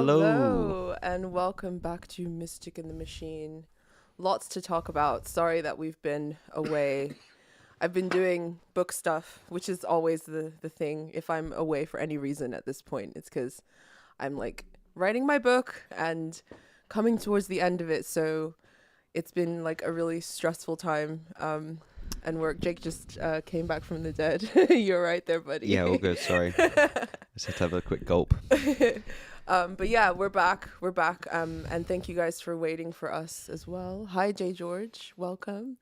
Hello, and welcome back to Mystic in the Machine. Lots to talk about. Sorry that we've been away. I've been doing book stuff, which is always the thing. If I'm away for any reason at this point, it's because I'm like writing my book and coming towards the end of it. So it's been like a really stressful time and work. Jake just came back from the dead. You're right there, buddy. Yeah, all good. Sorry. Just had to have a quick gulp. But yeah, we're back. And thank you guys for waiting for us as well. Hi, Jay George. Welcome.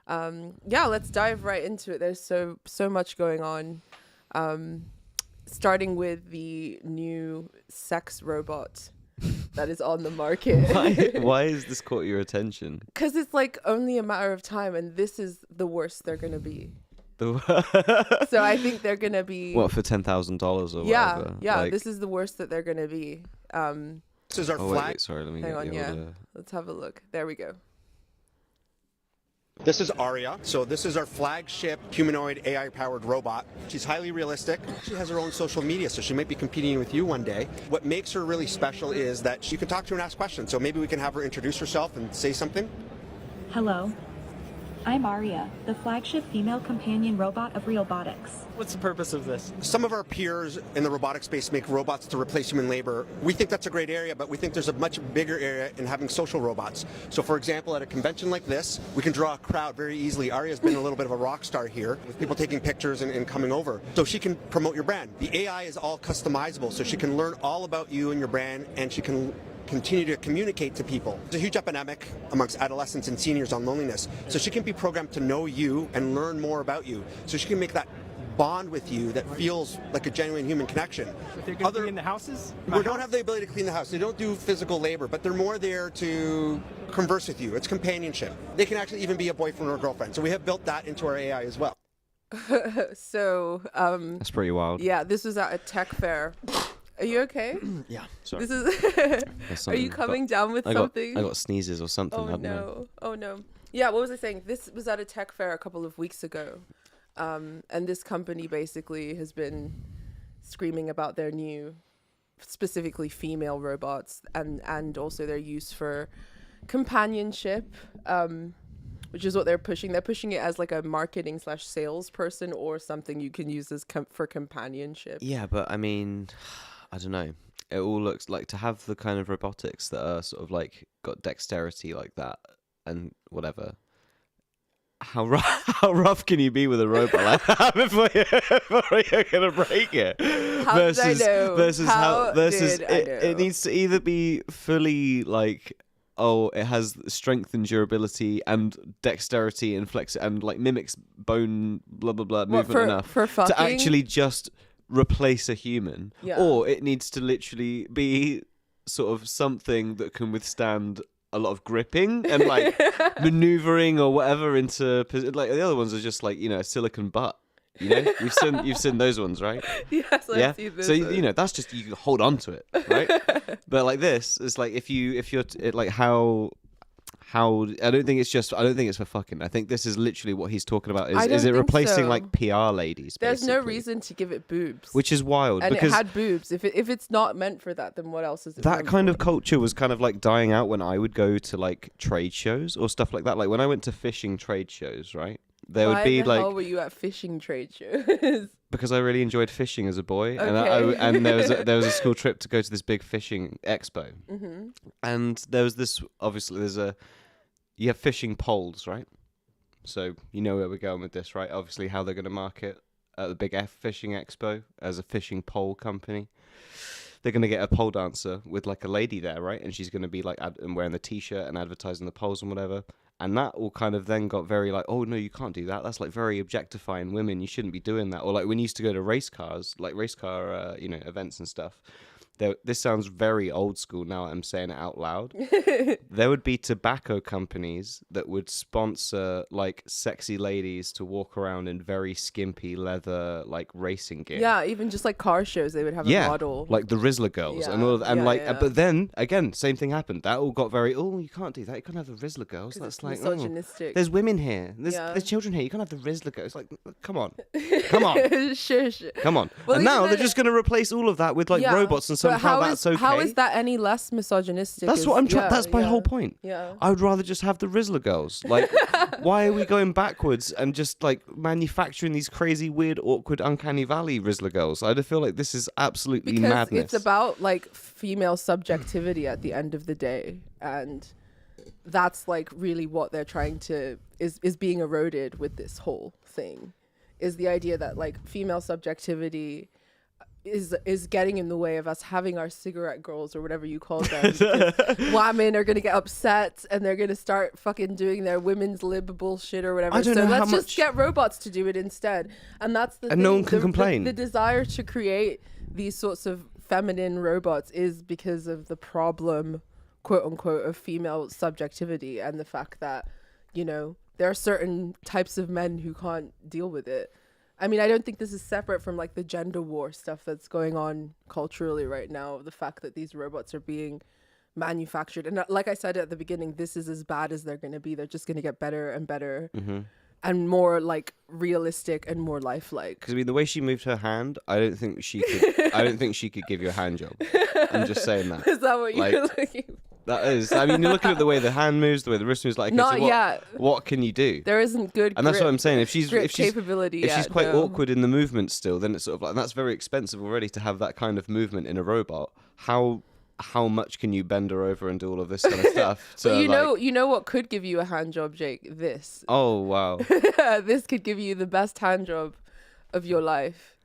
Yeah, let's dive right into it. There's so much going on. Starting with the new sex robot that is on the market. Why has this caught your attention? Because it's like only a matter of time, and this is the worst they're gonna be. So I think they're gonna be what, for $10,000 or whatever? Yeah. Like, this is the worst that they're gonna be. This is our flag. Wait, sorry, let me hang get on. the Yeah, order. let's have a look. There we go. This is Aria. So this is our flagship humanoid AI-powered robot. She's highly realistic. She has her own social media, so she might be competing with you one day. What makes her really special is that you can talk to her and ask questions. So maybe we can have her introduce herself and say something. Hello. I'm Aria, the flagship female companion robot of Realbotics. What's the purpose of this? Some of our peers in the robotic space make robots to replace human labor. We think that's a great area, but we think there's a much bigger area in having social robots. So for example, at a convention like this, we can draw a crowd very easily. Aria's been a little bit of a rock star here, with people taking pictures and coming over. So she can promote your brand. The AI is all customizable, so she can learn all about you and your brand, and she can continue to communicate to people. There's a huge epidemic amongst adolescents and seniors on loneliness. So she can be programmed to know you and learn more about you. So she can make that bond with you that feels like a genuine human connection. But they're going to be in the houses? We don't have the ability to clean the house. They don't do physical labor, but they're more there to converse with you. It's companionship. They can actually even be a boyfriend or a girlfriend. So we have built that into our AI as well. So That's pretty wild. yeah, this was at a tech fair. Are you okay? Yeah, sorry. This is. Are you coming down with something? I got sneezes or something. Oh no! Oh no! Yeah, what was I saying? This was at a tech fair a couple of weeks ago, and this company basically has been screaming about their new, specifically female robots, and also their use for companionship, which is what they're pushing. They're pushing it as like a marketing / salesperson or something you can use as for companionship. Yeah, but I mean, I don't know. It all looks like, to have the kind of robotics that are sort of like got dexterity like that and whatever. How rough can you be with a robot like that before you're gonna break it? It needs to either be fully like, oh, it has strength and durability and dexterity and flex and like mimics bone blah blah blah movement enough to actually just replace a human, or it needs to literally be sort of something that can withstand a lot of gripping and like maneuvering or whatever into, like the other ones are just like, you know, a silicon butt. You know, you've seen those ones, right? Yes, I've seen those. So you know, that's just, you can hold on to it, right? But like this, it's like if you're like how I don't think it's for fucking. I think this is literally what he's talking about. Is it replacing like PR ladies? There's basically. no reason to give it boobs, which is wild. And because it had boobs. If it's not meant for that, then what else is it? That kind of culture was kind of like dying out when I would go to like trade shows or stuff like that. Like when I went to fishing trade shows, right? There would be like. Why the hell were you at fishing trade shows? Because I really enjoyed fishing as a boy, Okay. and there was a school trip to go to this big fishing expo, and there was this. Obviously, you have fishing poles, right? So you know where we're going with this, right? Obviously, how they're going to market at the big fishing expo as a fishing pole company. They're going to get a pole dancer with like a lady there, right? And she's going to be like and wearing the t-shirt and advertising the poles and whatever. And that all kind of then got very like, oh no, you can't do that. That's like very objectifying women. You shouldn't be doing that. Or like when you used to go to race car events and stuff. This sounds very old school now. I'm saying it out loud. There would be tobacco companies that would sponsor like sexy ladies to walk around in very skimpy leather like racing gear. Yeah, even just like car shows, they would have a model. Like the Rizzler girls and all of that. And but then again, same thing happened. That all got very, oh, you can't do that. You can't have the Rizzler girls. That's like misogynistic. There's women here. There's children here. You can't have the Rizzler girls. Like, come on. Come on. Shush. Come on. Well, and now they're just going to replace all of that with like robots and somehow that's okay. How is that any less misogynistic? That's what I'm trying. That's my whole point. Yeah. I would rather just have the Rizzler girls. Like, why are we going backwards and just like manufacturing these crazy, weird, awkward, uncanny valley Rizzler girls? I feel like this is absolutely because madness. It's about like female subjectivity at the end of the day, and that's like really what they're trying to is being eroded with this whole thing, is the idea that like female subjectivity is getting in the way of us having our cigarette girls or whatever you call them. Women are going to get upset and they're going to start fucking doing their women's lib bullshit or whatever. So let's just get robots to do it instead. And that's the thing. No one can complain. The desire to create these sorts of feminine robots is because of the problem, quote unquote, of female subjectivity and the fact that, you know, there are certain types of men who can't deal with it. I mean, I don't think this is separate from like the gender war stuff that's going on culturally right now. The fact that these robots are being manufactured. And like I said at the beginning, this is as bad as they're going to be. They're just going to get better and better and more like realistic and more lifelike. Because I mean, the way she moved her hand, I don't think she could. I don't think she could give you a hand job. I'm just saying that. Is that what you're looking for? That is. I mean, you're looking at the way the hand moves, the way the wrist moves. Like, okay, not so yet. What can you do? There isn't good. And that's what I'm saying. If she's capability, if she's quite awkward in the movement still, then it's sort of like, and that's very expensive already to have that kind of movement in a robot. How much can you bend her over and do all of this kind of stuff? But you know what could give you a hand job, Jake? This. Oh wow. This could give you the best hand job of your life,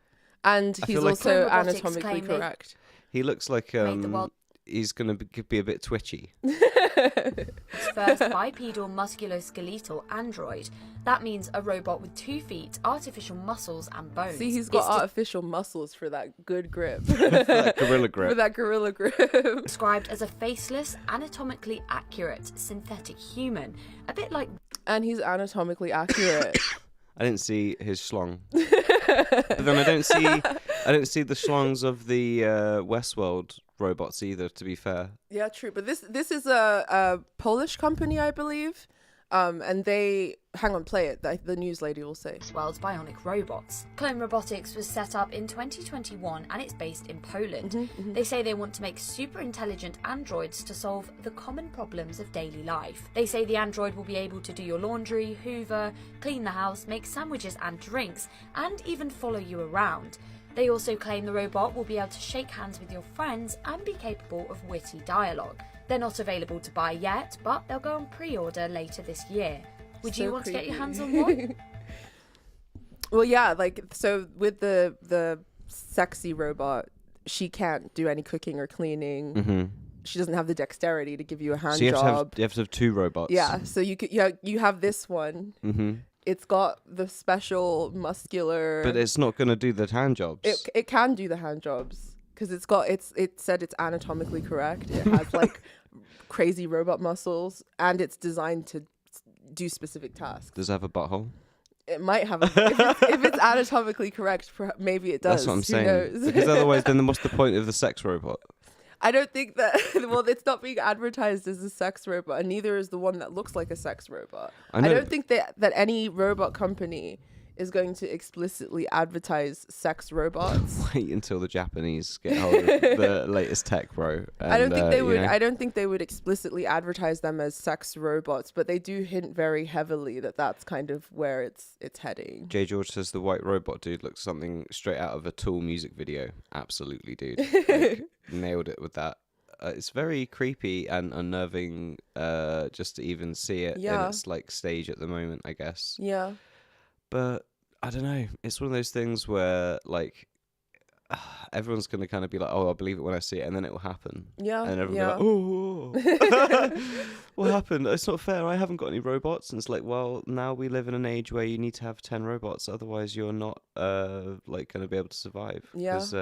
and he's also anatomically correct. He looks like he's going to be a bit twitchy. First bipedal musculoskeletal android. That means a robot with 2 feet, artificial muscles and bones. See, he's got artificial muscles for that good grip. That gorilla grip. For that gorilla grip. Described as a faceless, anatomically accurate synthetic human. A bit like... And he's anatomically accurate. I didn't see his schlong. But then I don't see the schlongs of the Westworld robots either, to be fair. Yeah, true. But this is a Polish company, I believe. And they... Hang on, play it. The news lady will say. World's bionic robots. Clone Robotics was set up in 2021 and it's based in Poland. They say they want to make super intelligent androids to solve the common problems of daily life. They say the android will be able to do your laundry, hoover, clean the house, make sandwiches and drinks, and even follow you around. They also claim the robot will be able to shake hands with your friends and be capable of witty dialogue. They're not available to buy yet, but they'll go on pre-order later this year. Would you want to get your hands on one? Well, yeah, like, so with the sexy robot, she can't do any cooking or cleaning. She doesn't have the dexterity to give you a hand job. You have to have 2 robots. Yeah, so you have this one. It's got the special muscular... But it's not going to do the hand jobs. It can do the hand jobs because it said it's anatomically correct. It has like crazy robot muscles and it's designed to do specific tasks. Does it have a butthole? It might have. If it's anatomically correct, maybe it does. That's what I'm Who saying. knows? Because otherwise, then what's the point of the sex robot? I don't think that. Well, it's not being advertised as a sex robot, and neither is the one that looks like a sex robot. I don't think that any robot company is going to explicitly advertise sex robots. Wait until the Japanese get hold of the latest tech, bro. And, I don't think they would. I don't think they would explicitly advertise them as sex robots, but they do hint very heavily that that's kind of where it's heading. J. George says the white robot dude looks something straight out of a Tool music video. Absolutely, dude. Like, nailed it with that. It's very creepy and unnerving just to even see it in its like stage at the moment, I guess. Yeah. But I don't know. It's one of those things where like everyone's going to kind of be like, oh, I'll believe it when I see it, and then it will happen. Yeah. And everyone will be like, oh, what happened? It's not fair. I haven't got any robots. And it's like, well, now we live in an age where you need to have 10 robots. Otherwise, you're not like going to be able to survive. Yeah. Because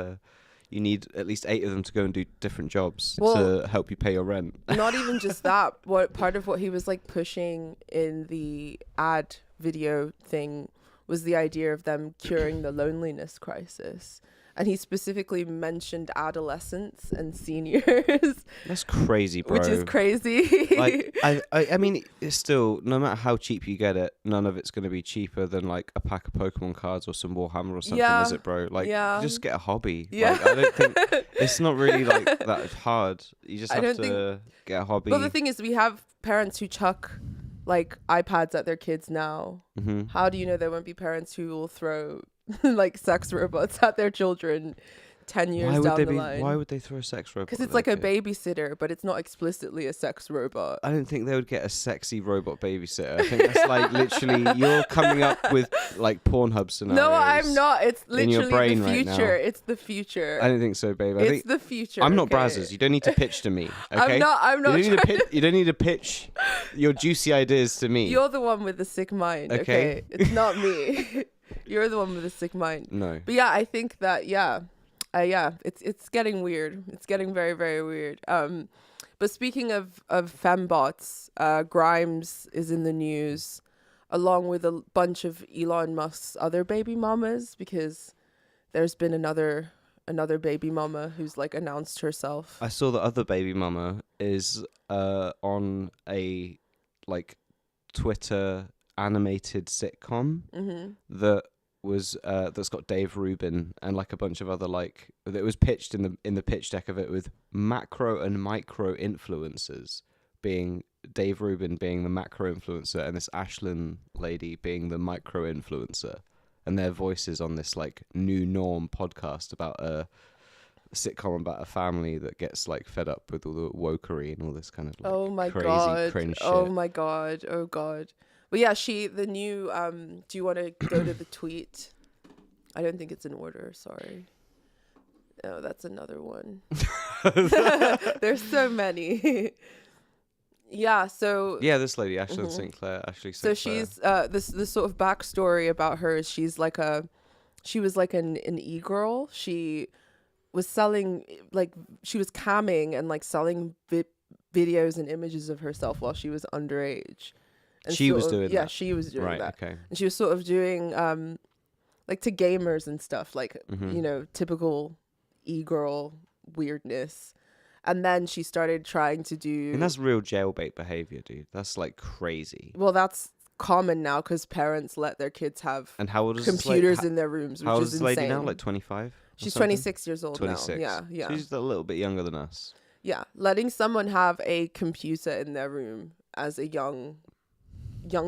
you need at least 8 of them to go and do different jobs to help you pay your rent. Not even just that. Part of what he was like pushing in the ad video thing was the idea of them curing the loneliness crisis. and he specifically mentioned adolescents and seniors. That's crazy, bro. Which is crazy. Like, I mean, it's still, no matter how cheap you get it, none of it's going to be cheaper than like a pack of Pokemon cards or some Warhammer or something, is it, bro? Like, just get a hobby. Yeah. Like, I don't think it's not really like that hard. You just have to get a hobby. Well, the thing is, we have parents who chuck like iPads at their kids now. How do you know there won't be parents who will throw like sex robots at their children 10 years down the line? Why would they throw a sex robot? Because it's like a babysitter, but it's not explicitly a sex robot. I don't think they would get a sexy robot babysitter. I think that's like literally you're coming up with like Pornhub scenarios. No, I'm not. It's literally your brain the future. right now. It's the future. I don't think so, babe. It's the future. I'm not Brazzers. You don't need to pitch to me. Okay? I'm not. You don't need to pitch your juicy ideas to me. You're the one with the sick mind. Okay, it's not me. You're the one with the sick mind. No. But yeah, I think that it's getting weird. It's getting very, very weird. But speaking of fembots, Grimes is in the news, along with a bunch of Elon Musk's other baby mamas, because there's been another baby mama who's like announced herself. I saw the other baby mama is on a like Twitter animated sitcom that was that's got Dave Rubin and like a bunch of other like that was pitched in the pitch deck of it with macro and micro influencers, being Dave Rubin being the macro influencer and this Ashlyn lady being the micro influencer, and their voices on this like new norm podcast about a sitcom about a family that gets like fed up with all the wokery and all this kind of like crazy cringe shit. Oh my god. But yeah, the new, do you want to go to the tweet? I don't think it's in order, sorry. No, that's another one. There's so many. Yeah, so... Yeah, this lady, Ashley Sinclair. So she's, this sort of backstory about her is she was like an e-girl. She was selling, like, she was camming and like selling videos and images of herself while she was underage. And she was doing that. Yeah, she was doing right, that. Okay. And she was sort of doing like to gamers and stuff, like you know, typical e-girl weirdness. And then she started trying to do. And that's real jailbait behavior, dude. That's like crazy. Well, that's common now because parents let their kids have computers in their rooms, which how old is is the lady insane. now? Like 25? She's 26 years old 26. now. Yeah. She's a little bit younger than us. Yeah, letting someone have a computer in their room as a young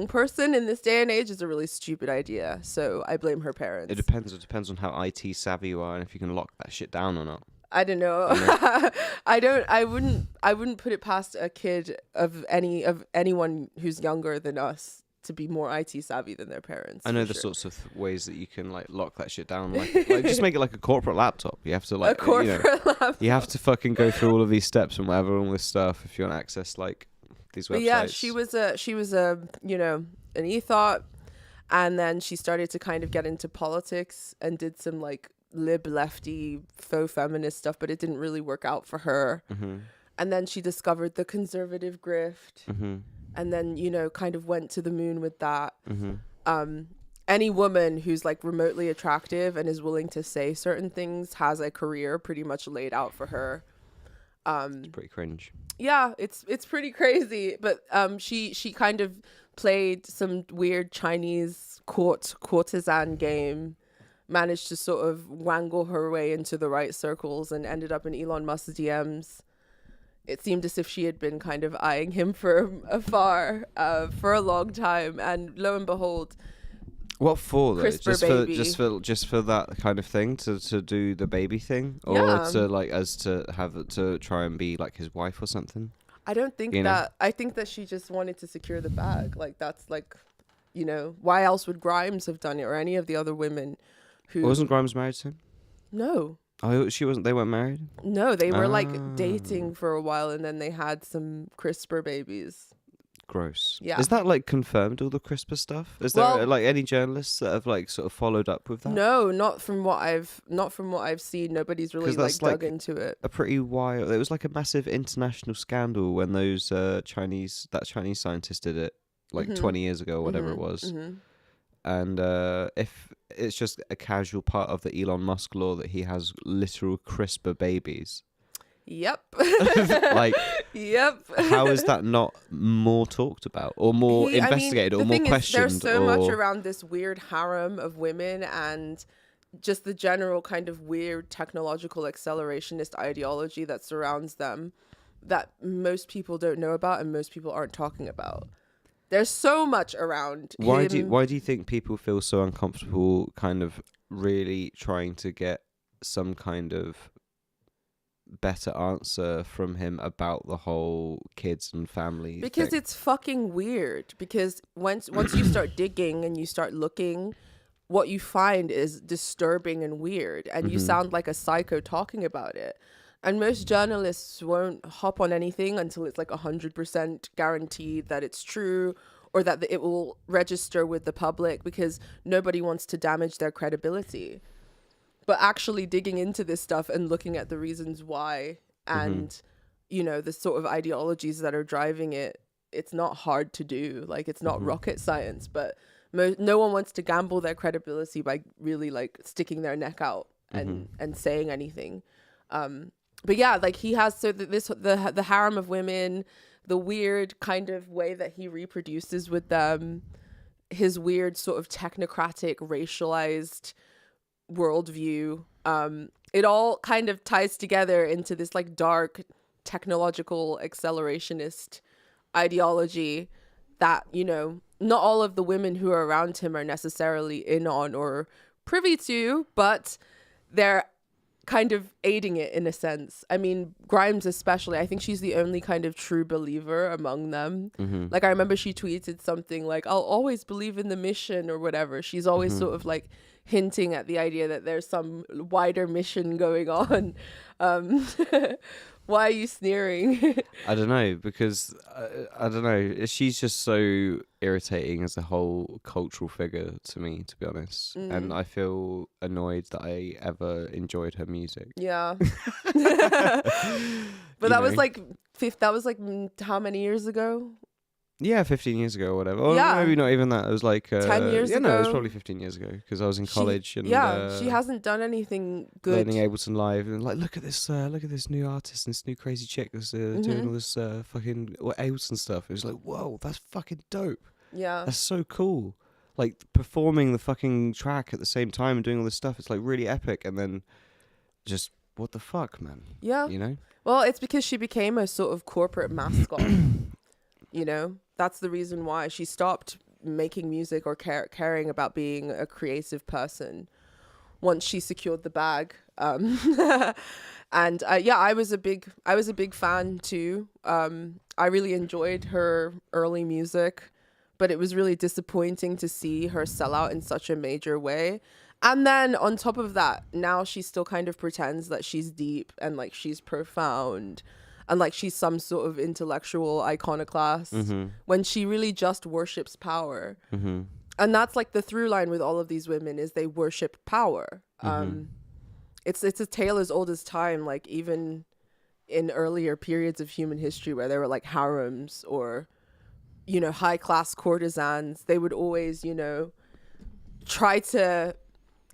person in this day and age is a really stupid idea. So I blame her parents. It depends on how IT savvy you are and if you can lock that shit down or not. I don't know. I wouldn't put it past a kid of anyone who's younger than us to be more IT savvy than their parents. I know the sorts of ways that you can like lock that shit down. Like just make it like a corporate laptop. You have to like a corporate laptop. You have to fucking go through all of these steps and whatever, all this stuff if you want to access like these websites. But yeah, she was a you know, an e-thought, and then she started to kind of get into politics and did some like lib lefty faux feminist stuff, but it didn't really work out for her. And then she discovered the conservative grift, and then, you know, kind of went to the moon with that. Any woman who's like remotely attractive and is willing to say certain things has a career pretty much laid out for her. It's pretty cringe. Yeah, it's pretty crazy, but she kind of played some weird Chinese courtesan game, managed to sort of wangle her way into the right circles and ended up in Elon Musk's DMs. It seemed as if she had been kind of eyeing him from afar for a long time, and lo and behold, what for though? CRISPR Just for that kind of thing, to do the baby thing, or to like to try and be like his wife or something. I don't think that. I think that she just wanted to secure the bag. Like that's like, you know, why else would Grimes have done it, or any of the other women who wasn't Grimes married to him? No. Oh, she wasn't. They weren't married. No, they were like dating for a while, and then they had some CRISPR babies. Gross. Yeah. Is that like confirmed, all the CRISPR stuff? Is there like any journalists that have like sort of followed up with that? No, not from what I've seen. Nobody's really like dug into it. A pretty wild. It was like a massive international scandal when those Chinese scientist did it like 20 years ago or whatever it was. And it's just a casual part of the Elon Musk law that he has literal CRISPR babies? Yep. Like, yep. how is that not more talked about or more investigated or more questioned? There's so much around this weird harem of women and just the general kind of weird technological accelerationist ideology that surrounds them that most people don't know about and most people aren't talking about. There's so much around why him. why do you think people feel so uncomfortable kind of really trying to get some kind of better answer from him about the whole kids and family because thing? It's fucking weird. Because once you start digging and you start looking, what you find is disturbing and weird, and you sound like a psycho talking about it. And most journalists won't hop on anything until it's like 100% guaranteed that it's true or that it will register with the public, because nobody wants to damage their credibility. But actually digging into this stuff and looking at the reasons why and, you know, the sort of ideologies that are driving it, it's not hard to do. Like, it's not rocket science, but no one wants to gamble their credibility by really like sticking their neck out and saying anything. But yeah, like he has the harem of women, the weird kind of way that he reproduces with them, his weird sort of technocratic, racialized worldview. It all kind of ties together into this like dark technological accelerationist ideology that, you know, not all of the women who are around him are necessarily in on or privy to, but they're kind of aiding it in a sense. I mean, Grimes especially, I think she's the only kind of true believer among them. Like, I remember she tweeted something like, I'll always believe in the mission or whatever. She's always sort of like hinting at the idea that there's some wider mission going on. Why are you sneering? I don't know, because I don't know. She's just so irritating as a whole cultural figure to me, to be honest. And I feel annoyed that I ever enjoyed her music. Yeah. But that was like how many years ago? Yeah, 15 years ago or whatever. Or Yeah. maybe not even that. It was like 10 years ago. No, it was probably 15 years ago because I was in college and she hasn't done anything good. Learning Ableton Live and like, look at this new artist and this new crazy chick that's doing all this fucking Ableton stuff. It was like, whoa, that's fucking dope. Yeah. That's so cool. Like performing the fucking track at the same time and doing all this stuff. It's like really epic. And then just what the fuck, man? Yeah. You know? Well, it's because she became a sort of corporate mascot. You know, that's the reason why she stopped making music or caring about being a creative person once she secured the bag. And yeah, I was a big fan too. I really enjoyed her early music, but it was really disappointing to see her sell out in such a major way. And then on top of that, now she still kind of pretends that she's deep and like she's profound and like she's some sort of intellectual iconoclast when she really just worships power. And that's like the through line with all of these women is they worship power. It's a tale as old as time, like even in earlier periods of human history where there were like harems or, you know, high class courtesans, they would always, you know, try to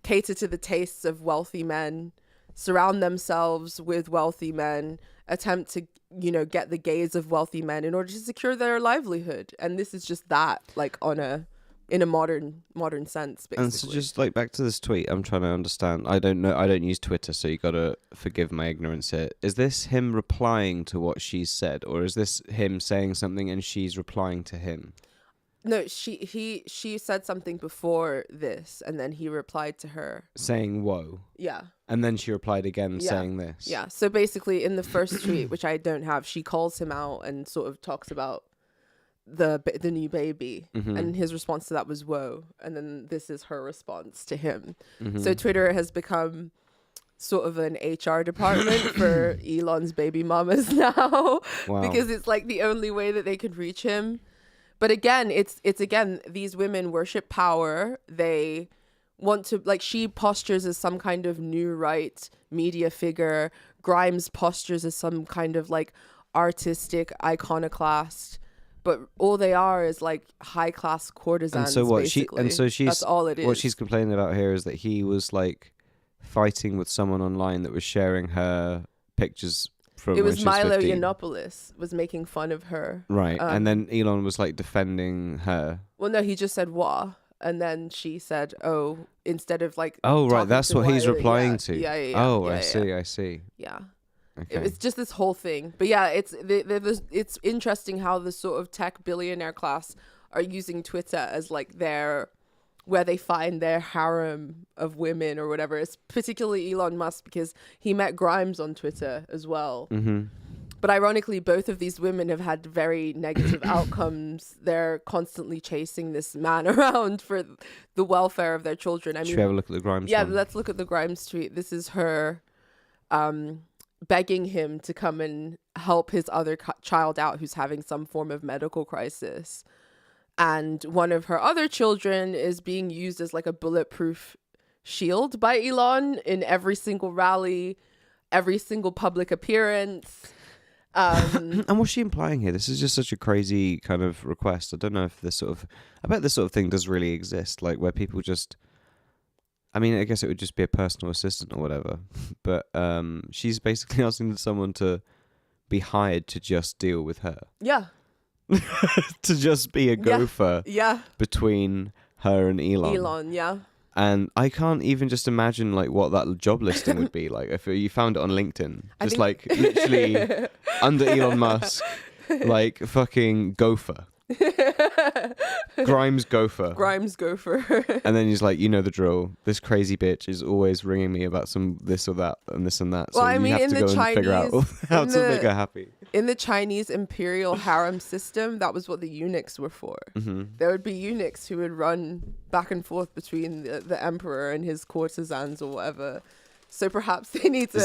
cater to the tastes of wealthy men, surround themselves with wealthy men, attempt to, you know, get the gaze of wealthy men in order to secure their livelihood. And this is just that, like in a modern sense, basically. And so just like back to this tweet, I'm trying to understand. I don't know. I don't use Twitter, so you gotta forgive my ignorance here. Is this him replying to what she's said, or is this him saying something and she's replying to him? No, she said something before this, and then he replied to her saying "whoa." Yeah. And then she replied again saying this. Yeah. So basically, in the first tweet, which I don't have, she calls him out and sort of talks about the new baby, and his response to that was "whoa," and then this is her response to him. So Twitter has become sort of an HR department for Elon's baby mamas now, because it's like the only way that they could reach him. But again, it's again, these women worship power. They want to, like, she postures as some kind of new right media figure. Grimes postures as some kind of like artistic iconoclast. but all they are is like high class courtesans. And so basically. she's that's all it is. What she's complaining about here is that he was like fighting with someone online that was sharing her pictures from. It was Milo 15. Yiannopoulos was making fun of her. Right, and then Elon was like defending her. Well, no, he just said "wah," and then she said, "Oh," instead of like. Oh, right, that's what he's Wiley. replying to. Yeah. Oh, yeah, I see. Yeah. Okay. It's just this whole thing. But yeah, it's interesting how the sort of tech billionaire class are using Twitter as like where they find their harem of women or whatever. It's particularly Elon Musk because he met Grimes on Twitter as well. Mm-hmm. But ironically, both of these women have had very negative outcomes. They're constantly chasing this man around for the welfare of their children. I mean, should we have a look at the Grimes Yeah, one? let's look at the Grimes tweet. This is her begging him to come and help his other child out who's having some form of medical crisis. And one of her other children is being used as like a bulletproof shield by Elon in every single rally, every single public appearance. And what's she implying here? This is just such a crazy kind of request. I don't know if I bet this sort of thing does really exist, like where people just, I mean, I guess it would just be a personal assistant or whatever. But she's basically asking someone to be hired to just deal with her. Yeah. To just be a gopher between her and Elon. Yeah. And I can't even just imagine like what that job listing would be like if you found it on LinkedIn. Just like literally under Elon Musk, like fucking gopher. Grimes gopher. And then he's like, you know the drill. This crazy bitch is always ringing me about some this or that and this and that. So well, I mean, you have to go and figure out how to make her happy. In the Chinese imperial harem system, that was what the eunuchs were for. Mm-hmm. There would be eunuchs who would run back and forth between the emperor and his courtesans or whatever. So perhaps they need to.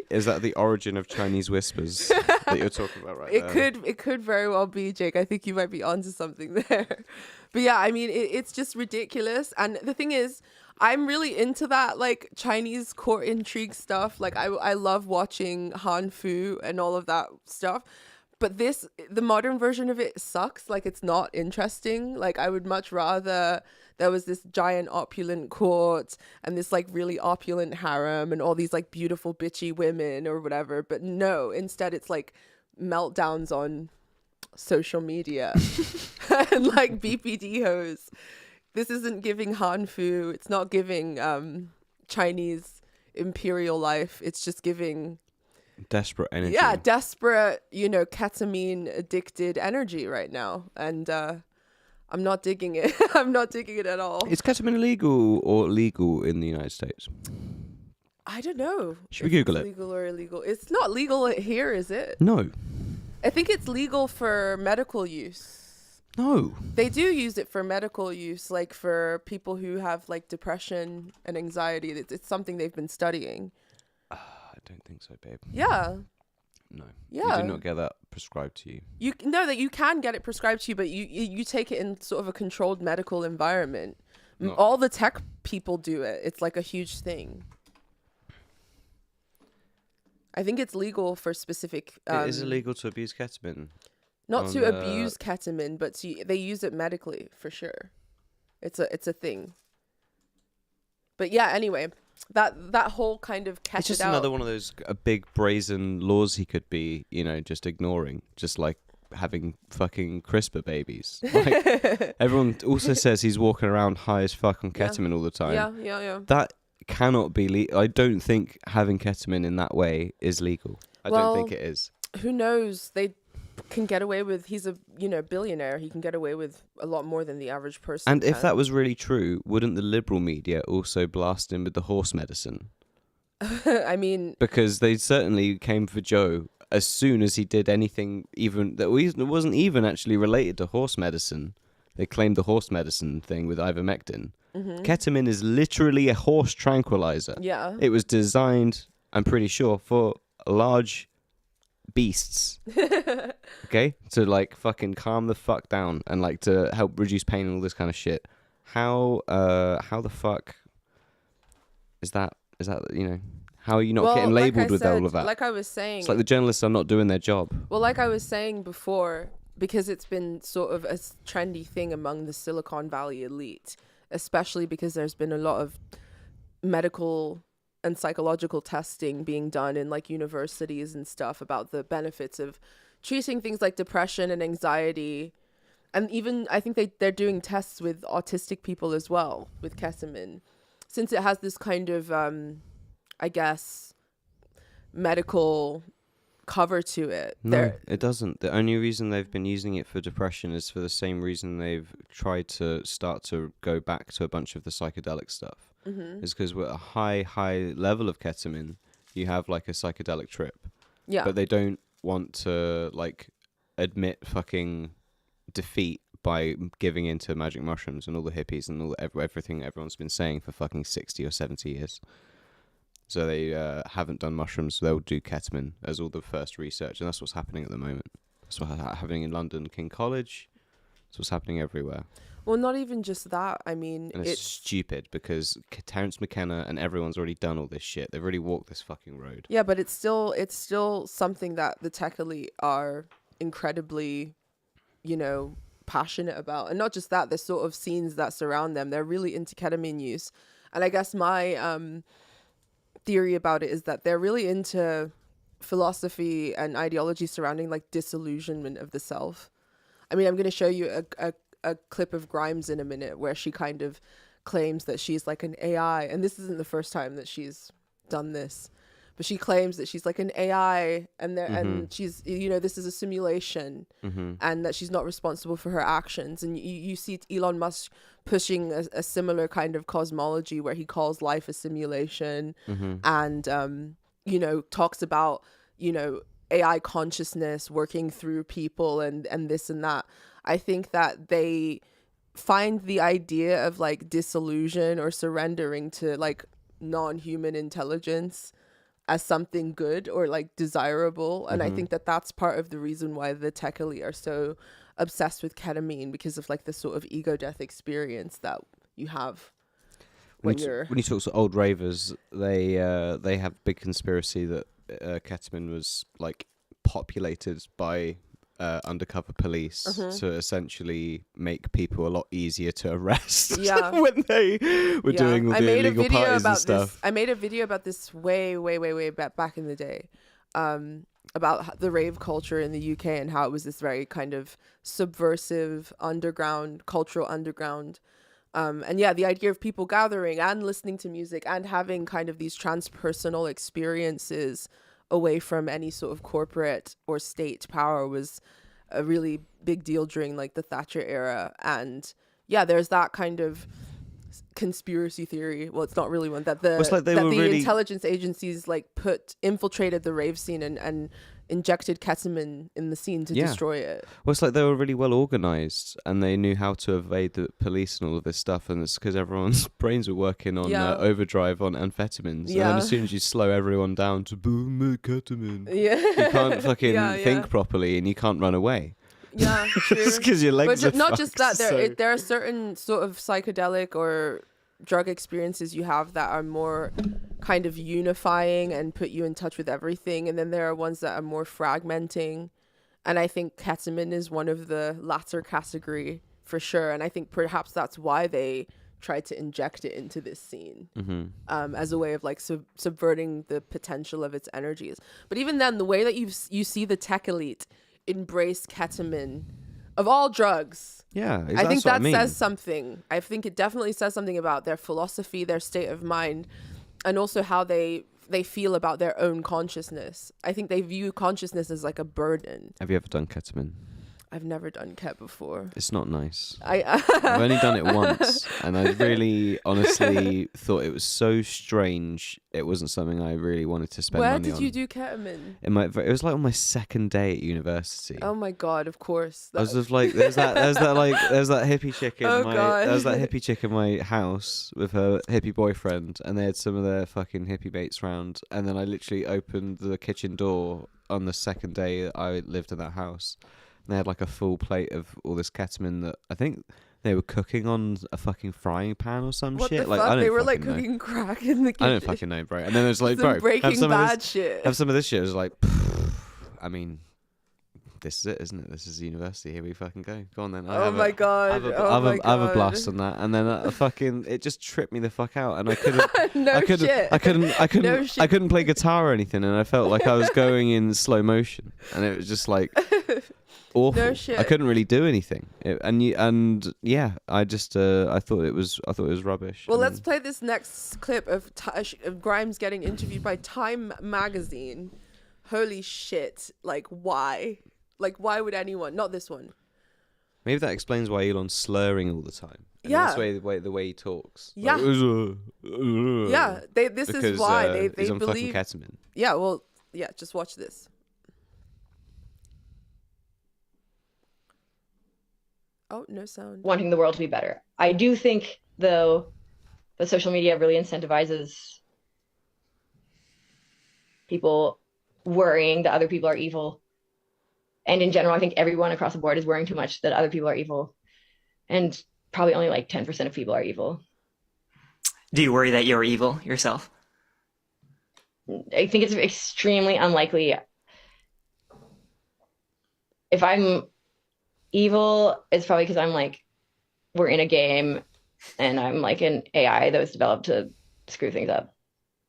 Is that the origin of Chinese whispers that you're talking about right there? It could very well be, Jake. I think you might be onto something there. But yeah, I mean, it's just ridiculous. And the thing is, I'm really into that like Chinese court intrigue stuff. Like I love watching Han Fu and all of that stuff. But the modern version of it sucks. Like it's not interesting. Like I would much rather there was this giant opulent court and this like really opulent harem and all these like beautiful bitchy women or whatever. But no, instead it's like meltdowns on social media and like BPD hoes. This isn't giving Han Fu. It's not giving Chinese imperial life. It's just giving desperate energy. Yeah, desperate, ketamine addicted energy right now. And I'm not digging it. I'm not digging it at all. Is ketamine illegal or legal in the United States? I don't know. Should we Google it? Legal or illegal? It's not legal here, is it? No. I think it's legal for medical use. No. They do use it for medical use, like for people who have like depression and anxiety. It's something they've been studying. I don't think so, babe. Yeah. No. Yeah. You do not get that prescribed to you. You know that you can get it prescribed to you, but you take it in sort of a controlled medical environment. No. All the tech people do it. It's like a huge thing. I think it's legal for specific. It is illegal to abuse ketamine. Not to abuse ketamine, but they use it medically for sure. It's a thing. But yeah, anyway, that whole kind of It's just another one of those big brazen laws he could be, just ignoring, just like having fucking CRISPR babies. Like, everyone also says he's walking around high as fuck on ketamine all the time. Yeah. That cannot be legal. I don't think having ketamine in that way is legal. I don't think it is. Who knows? They can get away with. He's a billionaire. He can get away with a lot more than the average person. And if that was really true, wouldn't the liberal media also blast him with the horse medicine? I mean, because they certainly came for Joe as soon as he did anything even that wasn't even actually related to horse medicine. They claimed the horse medicine thing with ivermectin. Mm-hmm. Ketamine is literally a horse tranquilizer. Yeah. It was designed, I'm pretty sure, for large beasts. Okay? To like fucking calm the fuck down and like to help reduce pain and all this kind of shit. How the fuck is that, how are you not getting labelled with all of that? Like I was saying. It's like the journalists are not doing their job. Well, like I was saying before, because it's been sort of a trendy thing among the Silicon Valley elite, especially because there's been a lot of medical and psychological testing being done in like universities and stuff about the benefits of treating things like depression and anxiety. And even I think they're doing tests with autistic people as well with ketamine, since it has this kind of, I guess, medical cover to it. No, it doesn't. The only reason they've been using it for depression is for the same reason they've tried to start to go back to a bunch of the psychedelic stuff. Is because with a high level of ketamine, you have like a psychedelic trip. Yeah. But they don't want to like admit fucking defeat by giving into magic mushrooms and all the hippies and all everything everyone's been saying for fucking 60 or 70 years. So they haven't done mushrooms. They'll do ketamine as all the first research, and that's what's happening at the moment. That's what's happening in London, King College. That's what's happening everywhere. Well, not even just that. I mean, And it's stupid because Terence McKenna and everyone's already done all this shit. They've already walked this fucking road. Yeah, but it's still something that the tech elite are incredibly, passionate about. And not just that, the sort of scenes that surround them. They're really into ketamine use. And I guess my theory about it is that they're really into philosophy and ideology surrounding like disillusionment of the self. I mean, I'm going to show you a clip of Grimes in a minute where she kind of claims that she's like an AI, and this isn't the first time that she's done this, but she claims that she's like an AI and she's, this is a simulation, and that she's not responsible for her actions. And you see Elon Musk pushing a similar kind of cosmology where he calls life a simulation, and talks about AI consciousness working through people and this and that. I think that they find the idea of like disillusion or surrendering to like non-human intelligence as something good or like desirable. And I think that that's part of the reason why the tech elite are so obsessed with ketamine, because of like the sort of ego death experience that you have when you talk to old ravers, they have big conspiracy that ketamine was like populated by undercover police to essentially make people a lot easier to arrest when they were doing all the illegal parties and stuff. I made a video about this way back in the day, about the rave culture in the UK and how it was this very kind of subversive cultural underground. And the idea of people gathering and listening to music and having kind of these transpersonal experiences away from any sort of corporate or state power was a really big deal during like the Thatcher era. And there's that kind of conspiracy theory. Well, it's not really one, that the intelligence agencies like infiltrated the rave scene and injected ketamine in the scene to destroy it. Well, it's like they were really well organized and they knew how to evade the police and all of this stuff, and it's because everyone's brains were working on overdrive on amphetamines. And then as soon as you slow everyone down to boom ketamine, you can't fucking think properly and you can't run away. Yeah, true. Just because your legs but are not fucked, just that, there are certain sort of psychedelic or drug experiences you have that are more kind of unifying and put you in touch with everything, and then there are ones that are more fragmenting, and I think ketamine is one of the latter category for sure. And I think perhaps that's why they tried to inject it into this scene, as a way of like subverting the potential of its energies. But even then, the way that you see the tech elite embrace ketamine of all drugs, I think that says something. I think it definitely says something about their philosophy, their state of mind, and also how they feel about their own consciousness. I think they view consciousness as like a burden. Have you ever done ketamine? I've never done ket before. It's not nice. I've only done it once, and I really honestly thought it was so strange. It wasn't something I really wanted to spend money on. Where did you do ketamine? It was like on my second day at university. Oh my god! Of course. I was just like, there's that hippie chick in that hippie chick in my house with her hippie boyfriend, and they had some of their fucking hippie mates round. And then I literally opened the kitchen door on the second day that I lived in that house. And they had like a full plate of all this ketamine that I think they were cooking on a fucking frying pan or some shit. What the fuck? They were like cooking crack in the kitchen. I don't fucking know, bro. And then it was like, some bro, Breaking Bad shit. Have some of this shit. It was like, I mean, this is it, isn't it? This is the university. Here we fucking go. Go on then. Oh my god. I have a blast on that, and then it just tripped me the fuck out, and I couldn't. I couldn't play guitar or anything, and I felt like I was going in slow motion, and it was just like awful. No shit. I couldn't really do anything, I thought it was rubbish. Well, let's play this next clip of Grimes getting interviewed by Time magazine. Holy shit. Like, why? Like, why would anyone? Not this one. Maybe that explains why Elon's slurring all the time. And Yeah. The way he talks. Yeah. Yeah. This is why they he's on believe. fucking ketamine. Yeah. Well. Yeah. Just watch this. Oh, no sound. Wanting the world to be better. I do think, though, that social media really incentivizes people worrying that other people are evil. And in general, I think everyone across the board is worrying too much that other people are evil. And probably only like 10% of people are evil. Do you worry that you're evil yourself? I think it's extremely unlikely. If I'm evil, it's probably because I'm like, we're in a game and I'm like an AI that was developed to screw things up.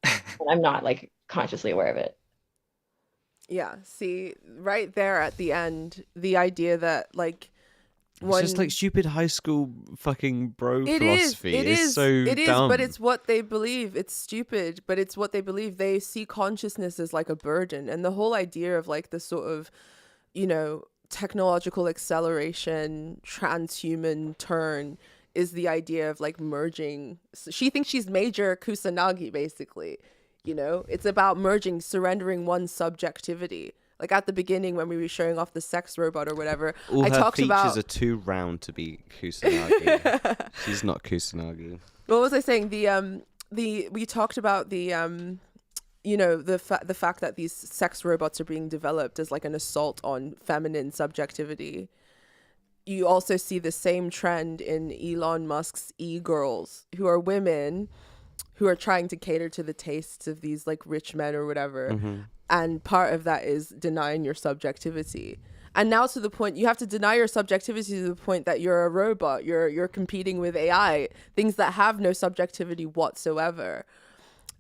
And I'm not like consciously aware of it. Yeah, see, right there at the end, the idea that like it's just like stupid high school fucking bro philosophy. It is so dumb. But it's what they believe. It's stupid, but it's what they believe. They see consciousness as like a burden, and the whole idea of like the sort of, technological acceleration, transhuman turn is the idea of like merging. She thinks she's Major Kusanagi, basically. It's about merging, surrendering one's subjectivity. Like at the beginning when we were showing off the sex robot or whatever, all I her talked features about are too round to be Kusanagi. She's not Kusanagi. What was I saying? We talked about the fact that these sex robots are being developed as like an assault on feminine subjectivity. You also see the same trend in Elon Musk's e-girls, who are women who are trying to cater to the tastes of these like rich men or whatever. Mm-hmm. And part of that is denying your subjectivity. And now to the point, you have to deny your subjectivity to the point that you're a robot. You're competing with AI, things that have no subjectivity whatsoever.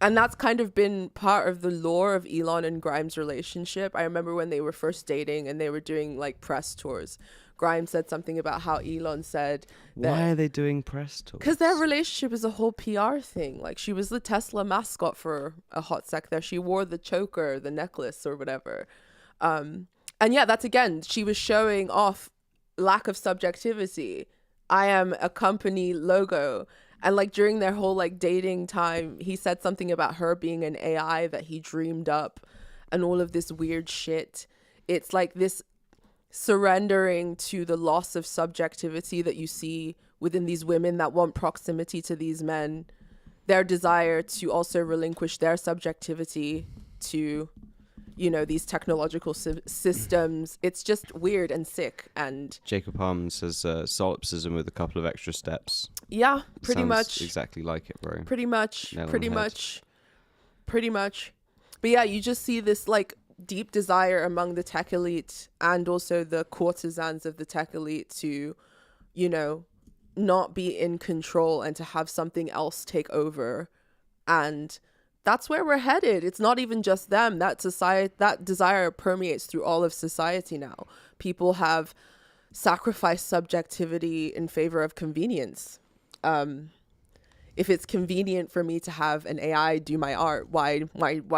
And that's kind of been part of the lore of Elon and Grimes' relationship. I remember when they were first dating and they were doing like press tours. Grimes said something about how Elon said that, why are they doing press tours? Because their relationship is a whole PR thing. Like, she was the Tesla mascot for a hot sec there. She wore the choker, the necklace or whatever. And yeah, that's again, she was showing off lack of subjectivity. I am a company logo. And like during their whole like dating time, he said something about her being an AI that he dreamed up and all of this weird shit. It's like this surrendering to the loss of subjectivity that you see within these women that want proximity to these men, their desire to also relinquish their subjectivity to, these technological systems. It's just weird and sick. And Jacob Harmon says solipsism with a couple of extra steps. Yeah, pretty Sounds much exactly like it, bro. Pretty much. But yeah, you just see this like deep desire among the tech elite and also the courtesans of the tech elite to, not be in control and to have something else take over. And that's where we're headed. It's not even just them. That desire permeates through all of society now. People have sacrificed subjectivity in favor of convenience. If it's convenient for me to have an AI do my art, why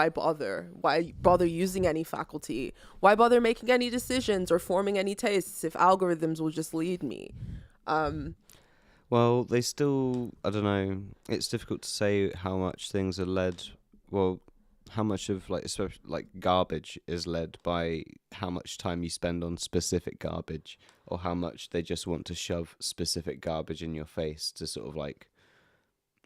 bother? Why bother using any faculty? Why bother making any decisions or forming any tastes if algorithms will just lead me? Well, they still, I don't know, it's difficult to say how much things are led, well, how much of like, especially like garbage is led by how much time you spend on specific garbage, or how much they just want to shove specific garbage in your face to sort of like,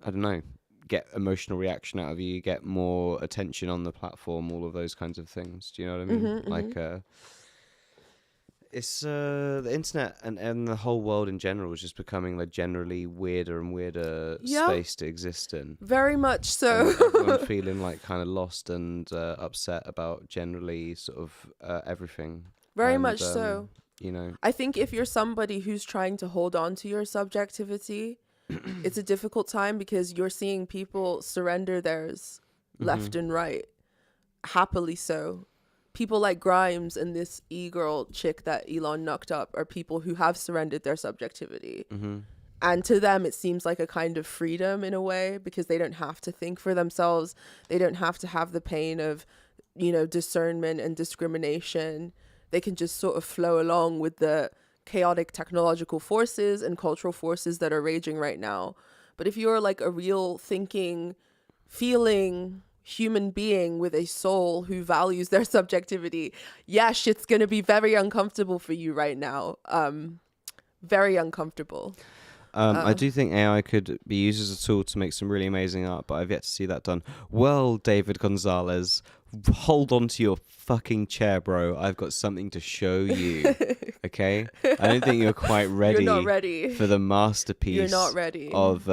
I don't know, get emotional reaction out of you, get more attention on the platform, all of those kinds of things. Do you know what I mean? Mm-hmm, like, it's the internet and the whole world in general is just becoming like generally weirder and weirder space to exist in. Very much so. And everyone feeling like kind of lost and upset about generally sort of everything. Very And, much so. You know, I think if you're somebody who's trying to hold on to your subjectivity, it's a difficult time because you're seeing people surrender theirs left and right, happily so. People like Grimes and this e-girl chick that Elon knocked up are people who have surrendered their subjectivity. And to them, it seems like a kind of freedom in a way because they don't have to think for themselves. They don't have to have the pain of, you know, discernment and discrimination. They can just sort of flow along with the chaotic technological forces and cultural forces that are raging right now. But if you're like a real thinking, feeling human being with a soul who values their subjectivity, yeah, shit's gonna be very uncomfortable for you right now. Very uncomfortable. I do think AI could be used as a tool to make some really amazing art, but I've yet to see that done. Well, David Gonzalez, hold on to your fucking chair, bro. I've got something to show you. Okay? I don't think you're quite ready, You're not ready for the masterpiece You're not ready. of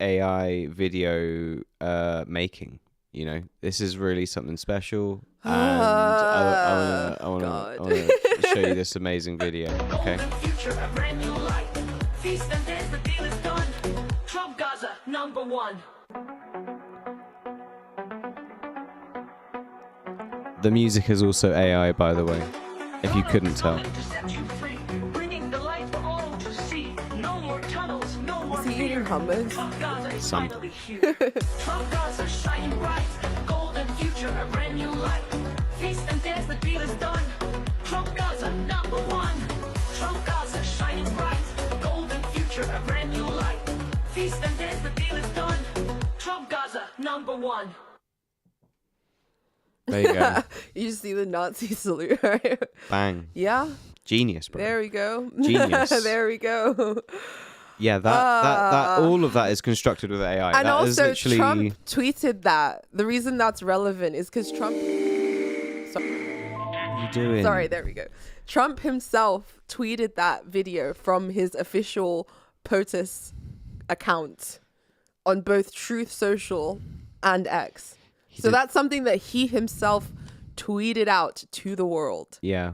AI video making. You know, this is really something special, and I want to show you this amazing video. Okay. Feast and dance, the deal is done. Trump Gaza, #1. The music is also AI, by the way, if you couldn't tell. Is he eating hummus? Some. Trump Gaza, shining bright. Golden future, a brand new light. Feast and dance, the deal is done. Trump Gaza, #1. Trump Gaza, shining bright. A brand new light. Feast and dance, the deal is done. Trump Gaza, #1. There you go. You just see the Nazi salute, right? Bang. Yeah. Genius, bro. There we go. Genius. There we go. Yeah, that all of that is constructed with AI. And that also, is literally... Trump tweeted that. The reason that's relevant is because Trump... What are you doing? Sorry, there we go. Trump himself tweeted that video from his official POTUS account on both Truth Social and X. So that's something that he himself tweeted out to the world. Yeah.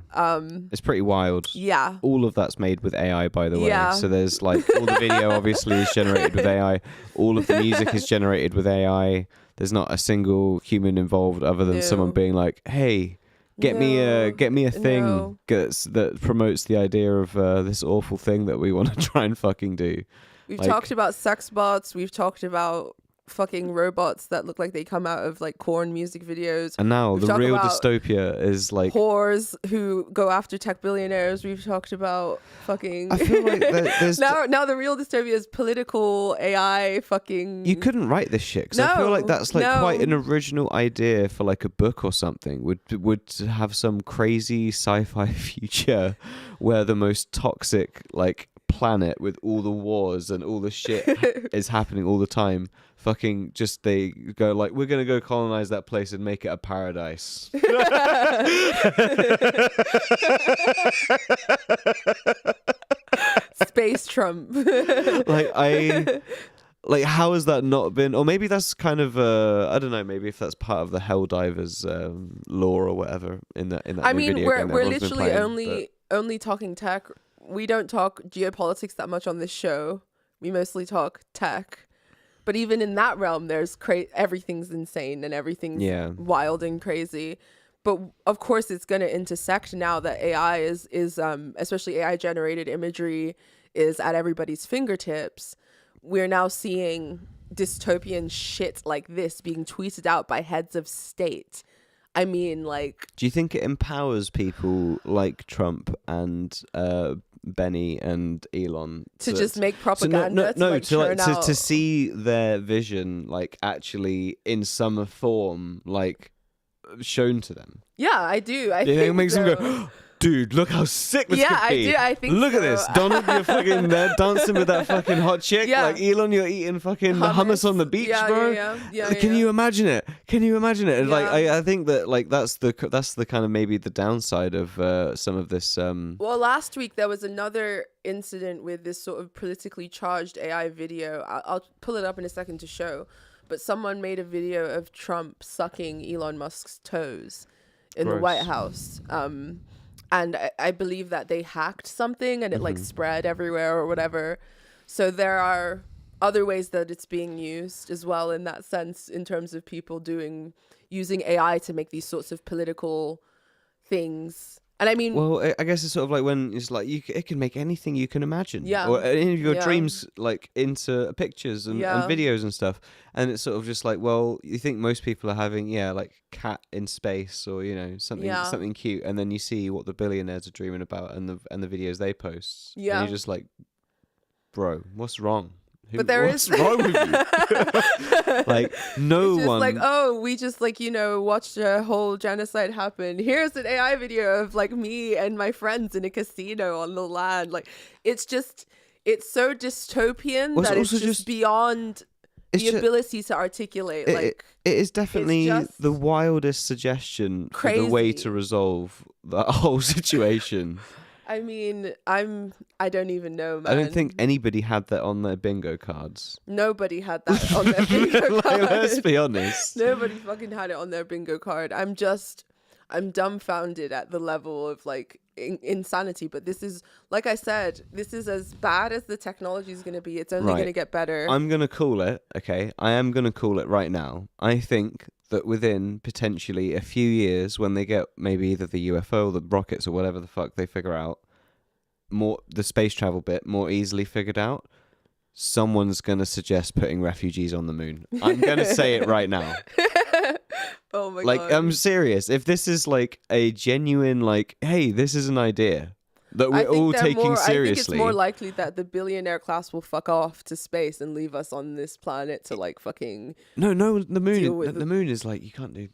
It's pretty wild. Yeah. All of that's made with AI, by the way. Yeah. So there's like all the video obviously is generated with AI. All of the music is generated with AI. There's not a single human involved other than someone being like, hey, get me a thing that promotes the idea of this awful thing that we want to try and fucking do. We've talked about sex bots. We've talked about fucking robots that look like they come out of like corn music videos. And now the real dystopia is like whores who go after tech billionaires. We've talked about fucking. I feel like there's now the real dystopia is political AI fucking. You couldn't write this shit because I feel like that's like quite an original idea for like a book or something. Would have some crazy sci-fi future where the most toxic like planet with all the wars and all the shit is happening all the time. Fucking just they go like, we're gonna go colonize that place and make it a paradise. Space Trump. Like how has that not been? Or maybe that's kind of I don't know. Maybe if that's part of the Helldivers lore or whatever in that. I mean, we're literally only talking tech. We don't talk geopolitics that much on this show. We mostly talk tech. But even in that realm, there's everything's insane and everything's wild and crazy. But of course, it's going to intersect now that AI is especially AI generated imagery is at everybody's fingertips. We're now seeing dystopian shit like this being tweeted out by heads of state. I mean, like... Do you think it empowers people like Trump and Benny and Elon to just make propaganda? To see their vision like actually in some form like shown to them? Yeah, I do. I think it makes them go, dude, look how sick this could be. I do. I think look at this. Donald, you're fucking there dancing with that fucking hot chick. Yeah. Like Elon, you're eating fucking hummus on the beach, bro. Can you imagine it? Can you imagine it? And like I think that like that's the kind of maybe the downside of some of this. Well, last week there was another incident with this sort of politically charged AI video. I'll pull it up in a second to show. But someone made a video of Trump sucking Elon Musk's toes in the White House. and I believe that they hacked something and it like spread everywhere or whatever. So there are other ways that it's being used as well in that sense, in terms of people using AI to make these sorts of political things. And I mean, well, I guess it's sort of like when it's like it can make anything you can imagine, Yeah. or any of your Yeah. dreams, like into pictures and videos and stuff. And it's sort of just like, well, you think most people are having, like cat in space or something cute, and then you see what the billionaires are dreaming about and the videos they post. And you're just like, bro, what's wrong? But there what's is wrong with you? Like no it's just one. like, oh, we just like watched a whole genocide happen. Here's an AI video of like me and my friends in a casino on the land. Like it's so dystopian that it's just beyond the ability to articulate. Like it is definitely just the wildest suggestion for the way crazy. to resolve that whole situation. I mean, I don't even know, man. I don't think anybody had that on their bingo cards. Nobody had that on their bingo card. Let's be honest. Nobody fucking had it on their bingo card. I'm dumbfounded at the level of like insanity. But this is, like I said, this is as bad as the technology is going to be. It's only going to get better. I'm going to call it, okay? I am going to call it right now. I think that within potentially a few years, when they get maybe either the UFO or the rockets or whatever the fuck they figure out, the space travel bit more easily figured out, someone's going to suggest putting refugees on the moon. I'm going to say it right now. Oh my Like, god. I'm serious. If this is like a genuine, like, hey, this is an idea that we're all taking seriously. I think it's more likely that the billionaire class will fuck off to space and leave us on this planet to like fucking. No, the moon. deal with The moon is like you can't do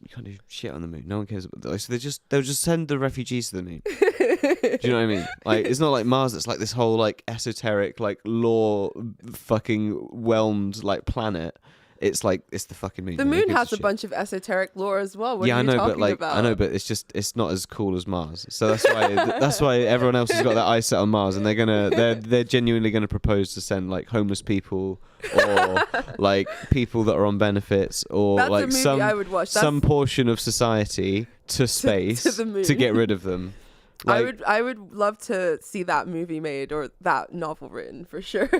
shit on the moon. No one cares about that. So they'll just send the refugees to the moon. Do you know what I mean? Like it's not like Mars. It's like this whole like esoteric, like lore, fucking whelmed like planet. It's like it's the fucking moon. The moon has a bunch of esoteric lore as well. What are I you know, talking but like about? I know, but it's not as cool as Mars. So that's why everyone else has got their eyes set on Mars, and they're genuinely gonna propose to send like homeless people or like people that are on benefits or That's a like movie I would watch. some portion of society to space to the moon. to get rid of them. Like, I would love to see that movie made or that novel written for sure.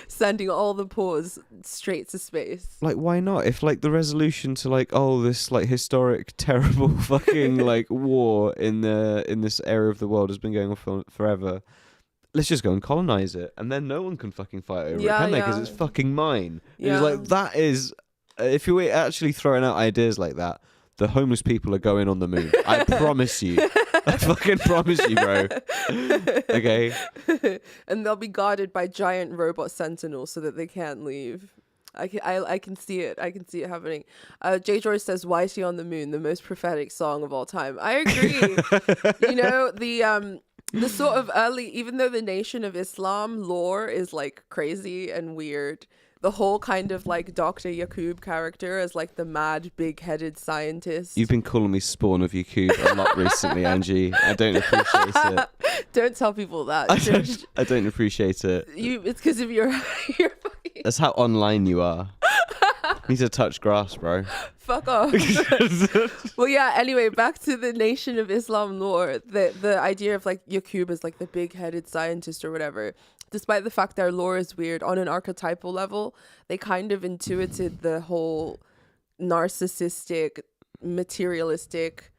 Sending all the poors straight to space. like why not? If like the resolution to like this like historic terrible fucking like war in this area of the world has been going on for forever, let's just go and colonize it, and then no one can fucking fight over it, can they? Because it's fucking mine. Yeah. It's like that is if you're actually throwing out ideas like that, the homeless people are going on the moon. I promise you. I fucking promise you, bro. Okay. And they'll be guarded by giant robot sentinels so that they can't leave. I can see it. I can see it happening. J. George says, "Why is he on the moon? The most prophetic song of all time." I agree. The sort of early, even though the Nation of Islam lore is like crazy and weird, the whole kind of like Dr. Yaqub character as like the mad big-headed scientist. You've been calling me Spawn of Yaqub a lot recently, Angie. I don't appreciate it. Don't tell people that. I don't appreciate it. It's because of your fucking... That's how online you are. You need to touch grass, bro. Fuck off. Well, yeah, anyway, back to the Nation of Islam lore. The idea of like Yaqub as like the big-headed scientist or whatever, despite the fact their lore is weird, on an archetypal level, they kind of intuited the whole narcissistic, materialistic,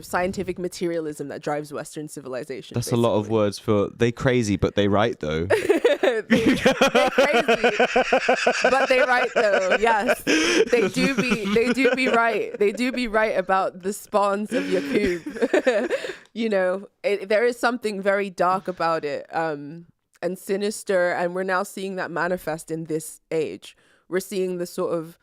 scientific materialism that drives Western civilization. That's basically. a lot of words for they crazy, but they right though. They're crazy, but they right though. Yes, they do be right. They do be right about the spawns of Yaqub. There is something very dark about it, and sinister, and we're now seeing that manifest in this age. We're seeing the sort of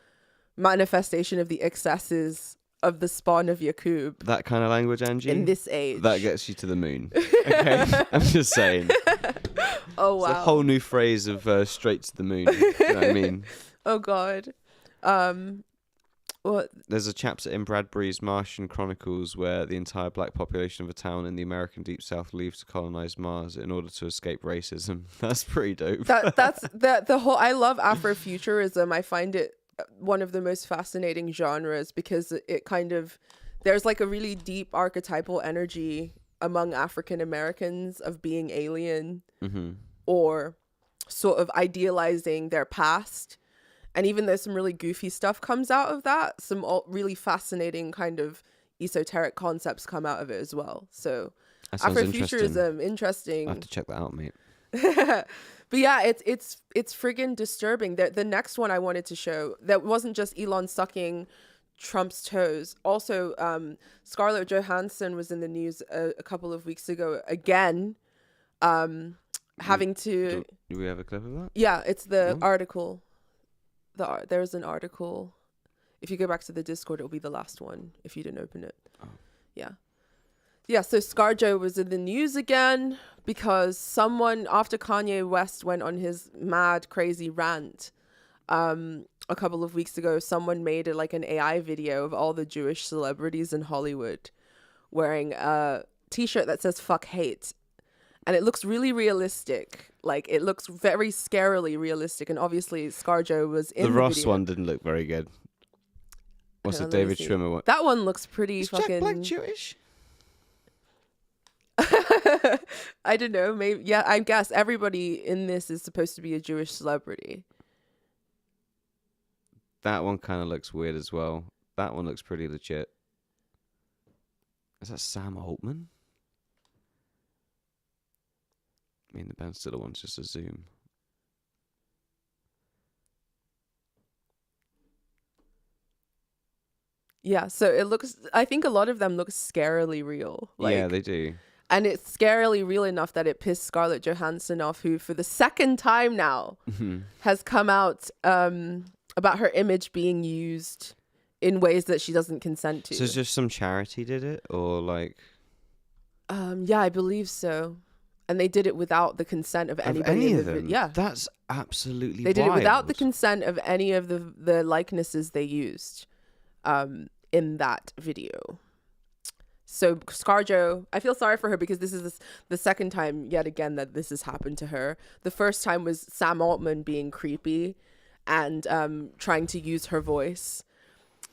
manifestation of the excesses of the spawn of Yaqub. That kind of language, Angie? In this age. That gets you to the moon. Okay? I'm just saying. Oh, wow. It's a whole new phrase of straight to the moon. You know what I mean? Oh, God. What? There's a chapter in Bradbury's Martian Chronicles where the entire black population of a town in the American Deep South leaves to colonize Mars in order to escape racism. That's pretty dope. That's the whole... I love Afrofuturism. I find it one of the most fascinating genres because it kind of there's like a really deep archetypal energy among African Americans of being alien or sort of idealizing their past. And even though some really goofy stuff comes out of that, some really fascinating kind of esoteric concepts come out of it as well. So Afrofuturism, interesting. I have to check that out, mate. But yeah, it's friggin' disturbing. The next one I wanted to show, that wasn't just Elon sucking Trump's toes. Also, Scarlett Johansson was in the news a couple of weeks ago again, having to. Do we have a clip of that? Yeah, it's the article. There's an article. If you go back to the Discord, it'll be the last one. If you didn't open it, yeah. So ScarJo was in the news again because someone, after Kanye West went on his mad crazy rant, a couple of weeks ago, someone made an AI video of all the Jewish celebrities in Hollywood wearing a t-shirt that says "fuck hate," and it looks really realistic. Like, it looks very scarily realistic, and obviously ScarJo was in the Ross video. one didn't look very good. What's Hang the on, let me David see. Schwimmer one? That one looks pretty Is fucking. Jack Black Jewish? I don't know. Maybe, yeah. I guess everybody in this is supposed to be a Jewish celebrity. That one kind of looks weird as well. That one looks pretty legit. Is that Sam Altman? I mean, the Ben Stiller one's just a zoom. Yeah, so it looks, I think a lot of them look scarily real. Yeah, they do. And it's scarily real enough that it pissed Scarlett Johansson off, who for the second time now has come out about her image being used in ways that she doesn't consent to. So it's just some charity did it, or like? Yeah, I believe so. And they did it without the consent of anybody. Any of them? Yeah. That's absolutely They did it without wild. the consent of any of the likenesses they used in that video. So ScarJo, I feel sorry for her because this is the second time yet again that this has happened to her. The first time was Sam Altman being creepy and trying to use her voice.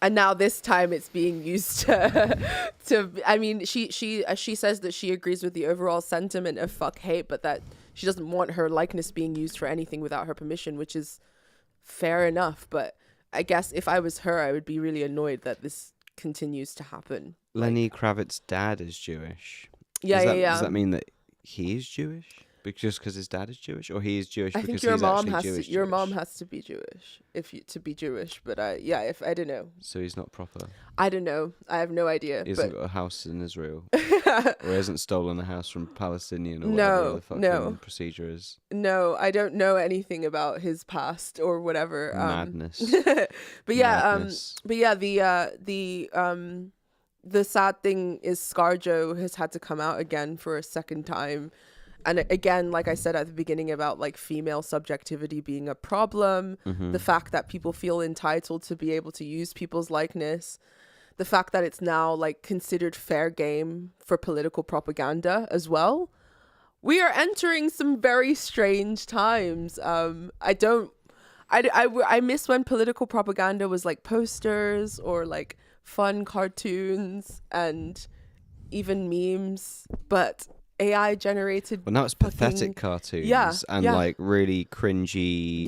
And now this time it's being used to I mean, she says that she agrees with the overall sentiment of fuck hate, but that she doesn't want her likeness being used for anything without her permission, which is fair enough. But I guess if I was her, I would be really annoyed that this continues to happen. Lenny Kravitz's dad is Jewish. Yeah. Does that mean that he is Jewish? Just because his dad is Jewish, or he is Jewish I because think your he's mom actually has Jewish? your mom has to be Jewish to be Jewish. But if I don't know. So he's not proper. I don't know. I have no idea. He hasn't got a house in Israel, or he hasn't stolen a house from Palestinian, or whatever the fucking procedure is. No, I don't know anything about his past or whatever. Madness. But yeah, Madness. the sad thing is ScarJo has had to come out again for a second time. And again, like I said at the beginning about like female subjectivity being a problem, the fact that people feel entitled to be able to use people's likeness, the fact that it's now like considered fair game for political propaganda as well. We are entering some very strange times. I miss when political propaganda was like posters or like fun cartoons and even memes, but AI generated. Well, now it's pathetic cartoons and like really cringy,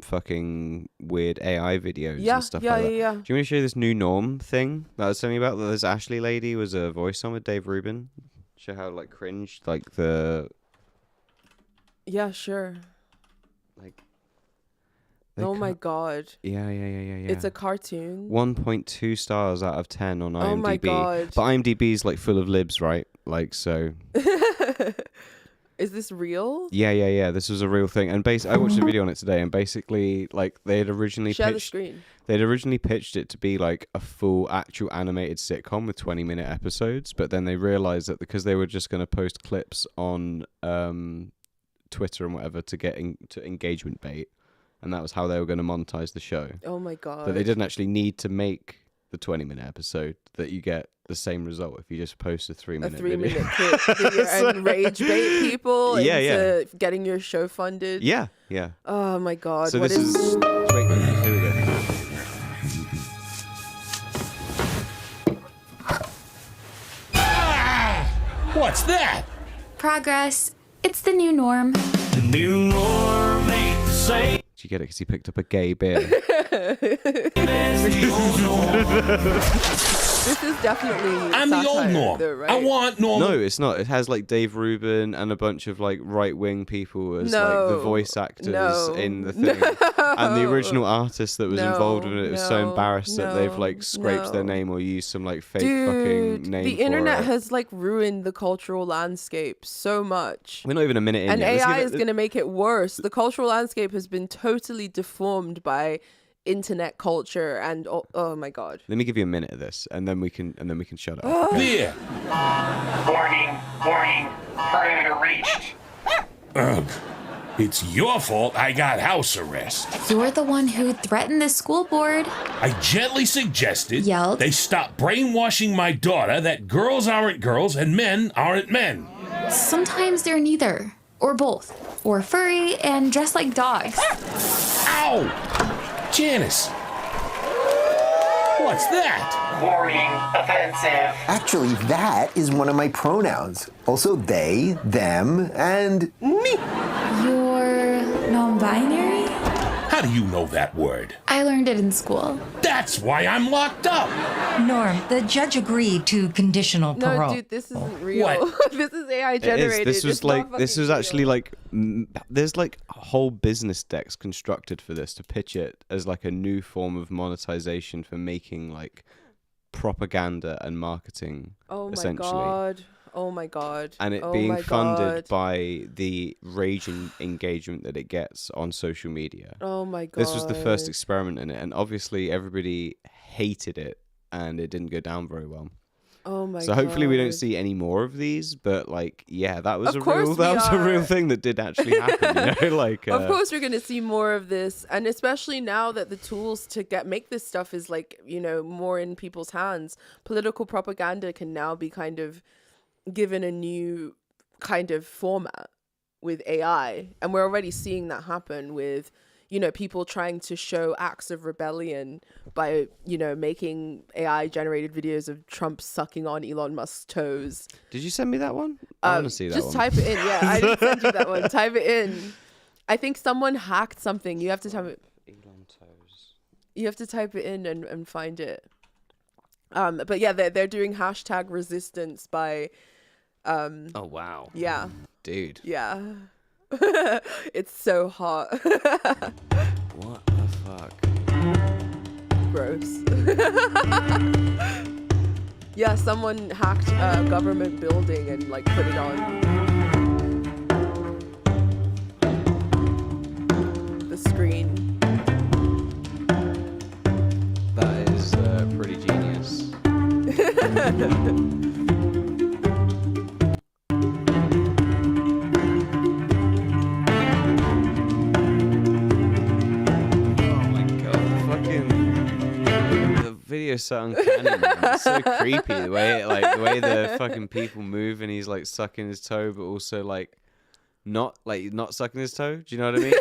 fucking weird AI videos and stuff like that. Do you want me to show you this new norm thing that I was telling you about? That this Ashley lady was a voice on with Dave Rubin. Show how like cringe like the. Yeah, sure. Like. Oh my god. Yeah. It's a cartoon. 1.2 stars out of 10 on IMDb. Oh my god. But IMDb's like full of libs, right? Like, so. Is this real? Yeah. This was a real thing. And I watched a video on it today, and basically, like, they had originally Share the pitched. screen. They'd originally pitched it to be like a full actual animated sitcom with 20-minute episodes, but then they realized that because they were just going to post clips on Twitter and whatever to get to engagement bait, and that was how they were going to monetize the show. Oh my god. That they didn't actually need to make the 20-minute episode, that you get the same result if you just post a 3-minute video. clip video and rage bait people into getting your show funded. Yeah. Oh my god. So what this is... Wait, here we go. What's that? Progress. It's the new norm. The new norm ain't the same. Did you get it because he picked up a gay beer? This is definitely I'm the old satire, norm. though, right? I want normal. No, it's not. It has like Dave Rubin and a bunch of like right-wing people as like the voice actors in the thing. And the original artist that was involved in it was so embarrassed that they've like scraped their name or used some like fake fucking name. The for internet it. has like ruined the cultural landscape so much. We're not even a minute in And yet. AI is going to make it worse. The cultural landscape has been totally deformed by internet culture and oh my god. Let me give you a minute of this, and then we can shut up. There. Warning, warning, perimeter reached. Ugh. It's your fault I got house arrest. You're the one who threatened the school board. I gently suggested Yelled. they stop brainwashing my daughter that girls aren't girls and men aren't men. Sometimes they're neither. Or both. Or furry and dressed like dogs. Ow! Janice! What's that? Warning, offensive. Actually, that is one of my pronouns. Also they, them, and me. You're non-binary? How do you know that word? I learned it in school. That's why I'm locked up. Norm, the judge agreed to conditional parole. No, dude, this isn't real. What? This is AI generated. This was It's not like this fucking was actually real. like there's like whole business decks constructed for this to pitch it as like a new form of monetization for making like propaganda and marketing. Oh my essentially. god. Oh my god. And it Oh being my funded god. by the raging engagement that it gets on social media. Oh my god. This was the first experiment in it, and obviously everybody hated it, and it didn't go down very well. Oh my god. So hopefully we don't see any more of these, but like, yeah, that was Of course a real are. thing that did actually happen. You know, like Of course we're going to see more of this, and especially now that the tools to make this stuff is like, you know, more in people's hands. Political propaganda can now be kind of given a new kind of format with AI, and we're already seeing that happen with, you know, people trying to show acts of rebellion by, you know, making AI generated videos of Trump sucking on Elon Musk's toes. Did you send me that one? I want to see that Just one. type it in. Yeah, I didn't send you that one. Type it in. I think someone hacked something. You have to type it. Elon toes. You have to type it in and find it. But yeah, they're doing hashtag resistance by. Oh wow. Yeah. Dude. Yeah. It's so hot. What the fuck? Gross. Yeah, someone hacked a government building and like put it on the screen. That is pretty genius. Video is so uncanny, man. It's so creepy the way the fucking people move, and he's like sucking his toe, but also like not sucking his toe. Do you know what I mean?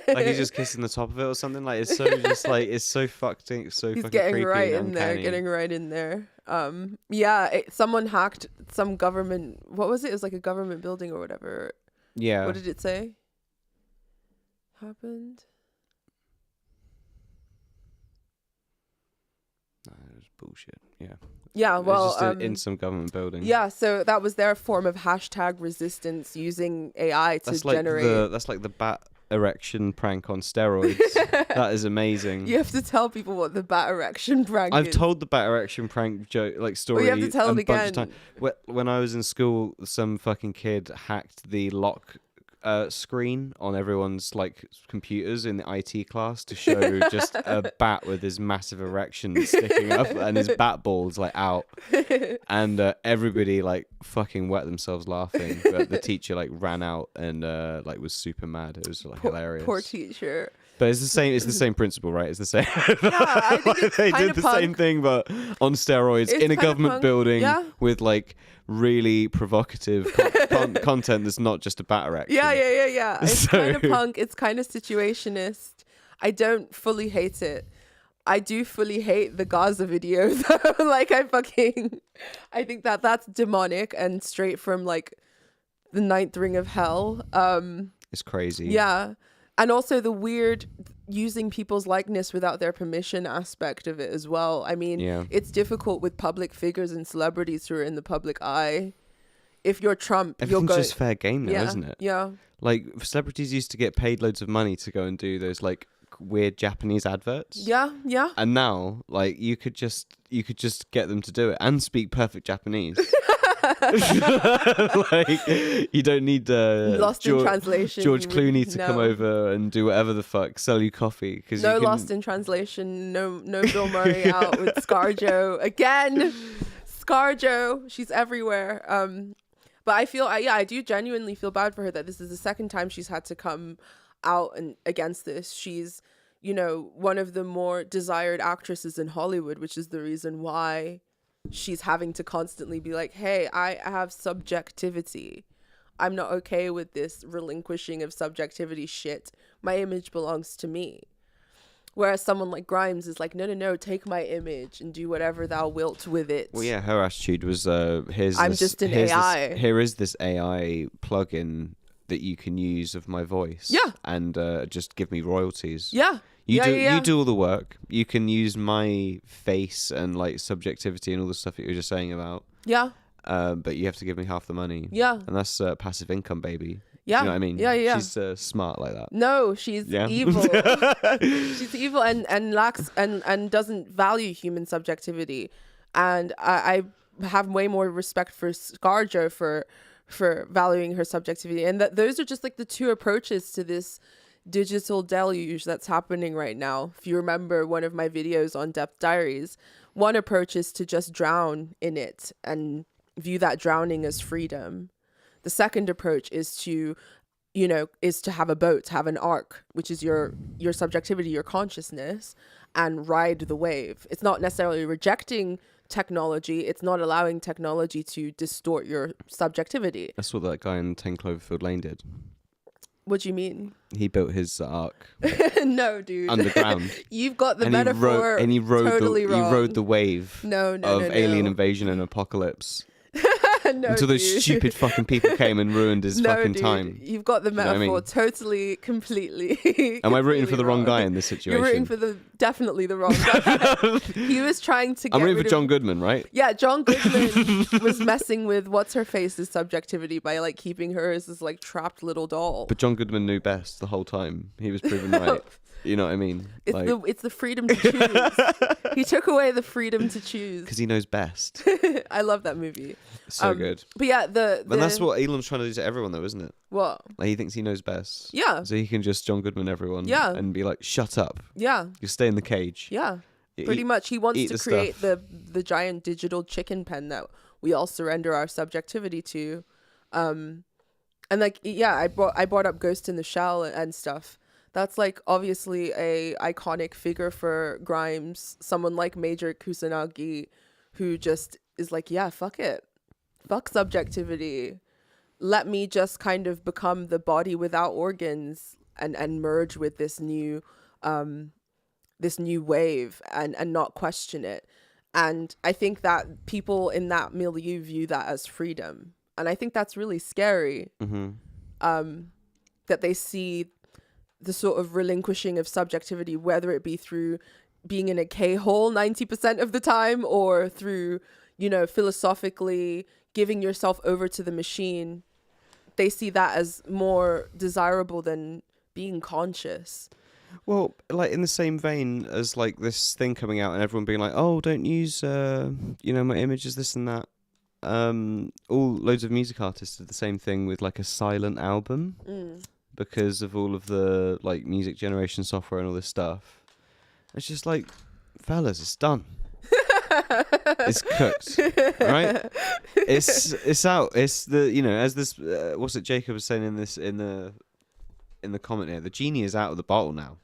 Like he's just kissing the top of it or something. Like it's so just like it's so fucked. It's so He's fucking getting creepy right and in there, uncanny. getting right in there. Yeah, someone hacked some government. What was it? It was like a government building or whatever. Yeah. What did it say? Happened. It was bullshit. Yeah. Yeah, It was well, just in some government building. Yeah, so that was their form of hashtag resistance using AI to That's like generate. that's like the bat erection prank on steroids. That is amazing. You have to tell people what the bat erection prank I've is. told the bat erection prank joke story. you have to tell a it bunch of again. times. When I was in school, some fucking kid hacked the lock screen on everyone's like computers in the IT class to show just a bat with his massive erection sticking up and his bat balls like out, and everybody like fucking wet themselves laughing, but the teacher like ran out and like was super mad. It was like hilarious. Poor teacher. But it's the same principle, right? It's the same. Yeah, I think it's They kinda did the punk. same thing, but on steroids It's in a kinda government punk, building yeah. with like really provocative content that's not just a bat erection. Yeah. It's So- kind of punk. It's kind of situationist. I don't fully hate it. I do fully hate the Gaza video though. Like I think that's demonic and straight from like the 9th ring of hell. It's crazy. Yeah. And also the weird using people's likeness without their permission aspect of it as well. I mean, it's difficult with public figures and celebrities who are in the public eye. If you're Trump, everything's just fair game now, isn't it? Yeah. Like celebrities used to get paid loads of money to go and do those like weird Japanese adverts. Yeah, yeah. And now, like, you could just get them to do it and speak perfect Japanese. Like, you don't need Lost in translation. George Clooney to come over and do whatever the fuck, sell you coffee. No Lost in translation. No Bill Murray out with ScarJo again. ScarJo, she's everywhere. But I do genuinely feel bad for her that this is the second time she's had to come out and against this. She's, you know, one of the more desired actresses in Hollywood, which is the reason why she's having to constantly be like, hey, I have subjectivity. I'm not okay with this relinquishing of subjectivity shit. My image belongs to me. Whereas someone like Grimes is like, no, take my image and do whatever thou wilt with it. Well, yeah, her attitude was, just an AI. Here is this AI plugin that you can use of my voice. Yeah. And just give me royalties. Yeah. You do all the work. You can use my face and like subjectivity and all the stuff that you were just saying about. Yeah. But you have to give me half the money. Yeah. And that's passive income, baby. Yeah. You know what I mean? Yeah. She's smart like that. No, she's evil. She's evil and lacks and doesn't value human subjectivity. And I have way more respect for ScarJo for valuing her subjectivity. And those are just like the two approaches to this digital deluge that's happening right now. If you remember one of my videos on Diaries, one approach is to just drown in it and view that drowning as freedom. The second approach is to have a boat, have an arc, which is your subjectivity, your consciousness, and ride the wave. It's not necessarily rejecting technology. It's not allowing technology to distort your subjectivity. That's what that guy in 10 Cloverfield Lane did. What do you mean? He built his arc. No, dude. Underground. You've got the and metaphor he rode wrong. He rode the wave of alien invasion and apocalypse. Until those stupid fucking people came and ruined his fucking time. You've got the metaphor totally, completely. Am I rooting for the wrong guy in this situation? You're rooting for definitely the wrong guy. He was trying to get I'm rooting for John Goodman, right? Yeah, John Goodman was messing with what's-her-face's subjectivity by like keeping her as this like trapped little doll. But John Goodman knew best the whole time. He was proven right. You know what I mean? It's the freedom to choose. He took away the freedom to choose. Because he knows best. I love that movie. So good. But yeah, and that's what Elon's trying to do to everyone though, isn't it? What? Like he thinks he knows best. Yeah. So he can just John Goodman everyone. Yeah. And be like, shut up. Yeah. You stay in the cage. Yeah. Pretty much. He wants to create the giant digital chicken pen that we all surrender our subjectivity to. And like, yeah, I brought up Ghost in the Shell and stuff. That's like obviously a iconic figure for Grimes, someone like Major Kusanagi, who just is like, yeah, fuck it. Fuck subjectivity. Let me just kind of become the body without organs and merge with this new wave and not question it. And I think that people in that milieu view that as freedom. And I think that's really scary. Mm-hmm. That they see the sort of relinquishing of subjectivity, whether it be through being in a K-hole 90% of the time or through, philosophically giving yourself over to the machine. They see that as more desirable than being conscious. Well, like in the same vein as like this thing coming out and everyone being like, oh, don't use, my images, this and that. Loads of music artists did the same thing with like a silent album. Because of all of the like music generation software and all this stuff. It's just like, fellas, it's done. It's cooked, right? It's out. It's as this what's it Jacob was saying in the comment here, the genie is out of the bottle now.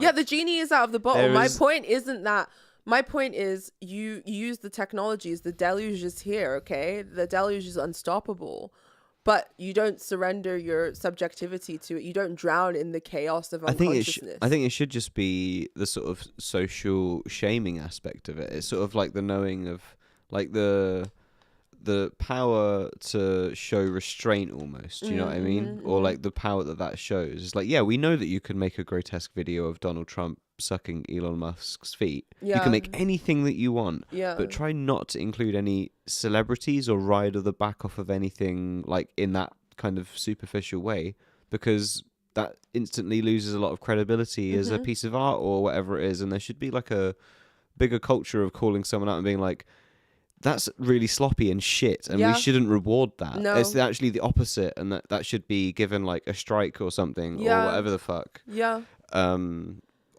Yeah, the genie is out of the bottle. My point isn't that. My point is you use the technologies. The deluge is here, okay? The deluge is unstoppable. but you don't surrender your subjectivity to it. You don't drown in the chaos of unconsciousness. I think it should just be the sort of social shaming aspect of it. It's sort of like the knowing of like the power to show restraint almost, you know what I mean? Or like the power that shows. It's like, yeah, we know that you can make a grotesque video of Donald Trump sucking Elon Musk's feet. You can make anything that you want, but try not to include any celebrities or ride the back off of anything like in that kind of superficial way, because that instantly loses a lot of credibility as a piece of art or whatever it is. And there should be like a bigger culture of calling someone out and being like, that's really sloppy and shit, and we shouldn't reward that. No. It's actually the opposite, and that should be given like a strike or something, or whatever the fuck. Yeah.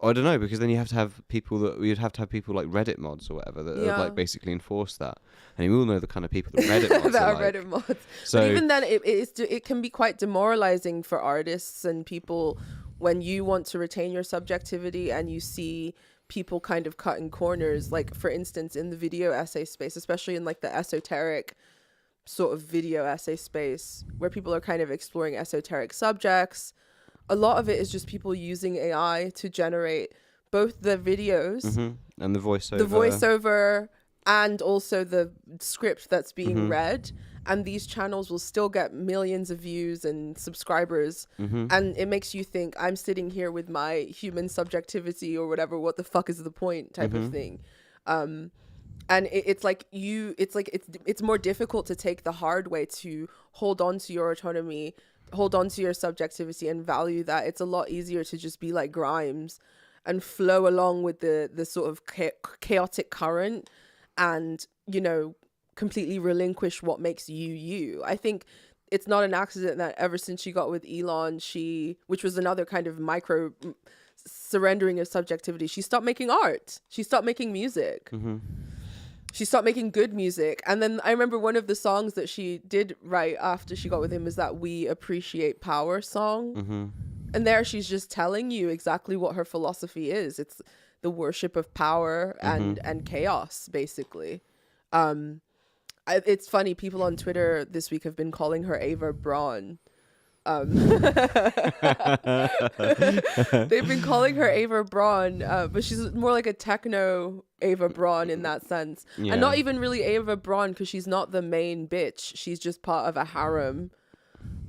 I don't know, because then you have to have people we'd have to have people like Reddit mods or whatever that would like basically enforce that. And we all know the kind of people that Reddit mods that are are like. Reddit mods. So but even then, it can be quite demoralizing for artists and people when you want to retain your subjectivity and you see people kind of cutting corners, like for instance in the video essay space, especially in like the esoteric sort of video essay space where people are kind of exploring esoteric subjects. A lot of it is just people using AI to generate both the videos and the voiceover and also the script that's being read, and these channels will still get millions of views and subscribers, and it makes you think, I'm sitting here with my human subjectivity or whatever, what the fuck is the point type of thing. And it's more difficult to take the hard way, to hold on to your autonomy, hold on to your subjectivity and value that. It's a lot easier to just be like Grimes and flow along with the sort of chaotic current and, you know, completely relinquish what makes you. I think it's not an accident that ever since she got with Elon, which was another kind of micro surrendering of subjectivity, she stopped making art. She stopped making music. She stopped making good music. And then I remember one of the songs that she did write after she got with him is that We Appreciate Power song. And there she's just telling you exactly what her philosophy is. It's the worship of power and chaos, basically. It's funny, people on Twitter this week have been calling her Ava Braun. They've been calling her Ava Braun, but she's more like a techno Ava Braun in that sense. And not even really Ava Braun, because she's not the main bitch. She's just part of a harem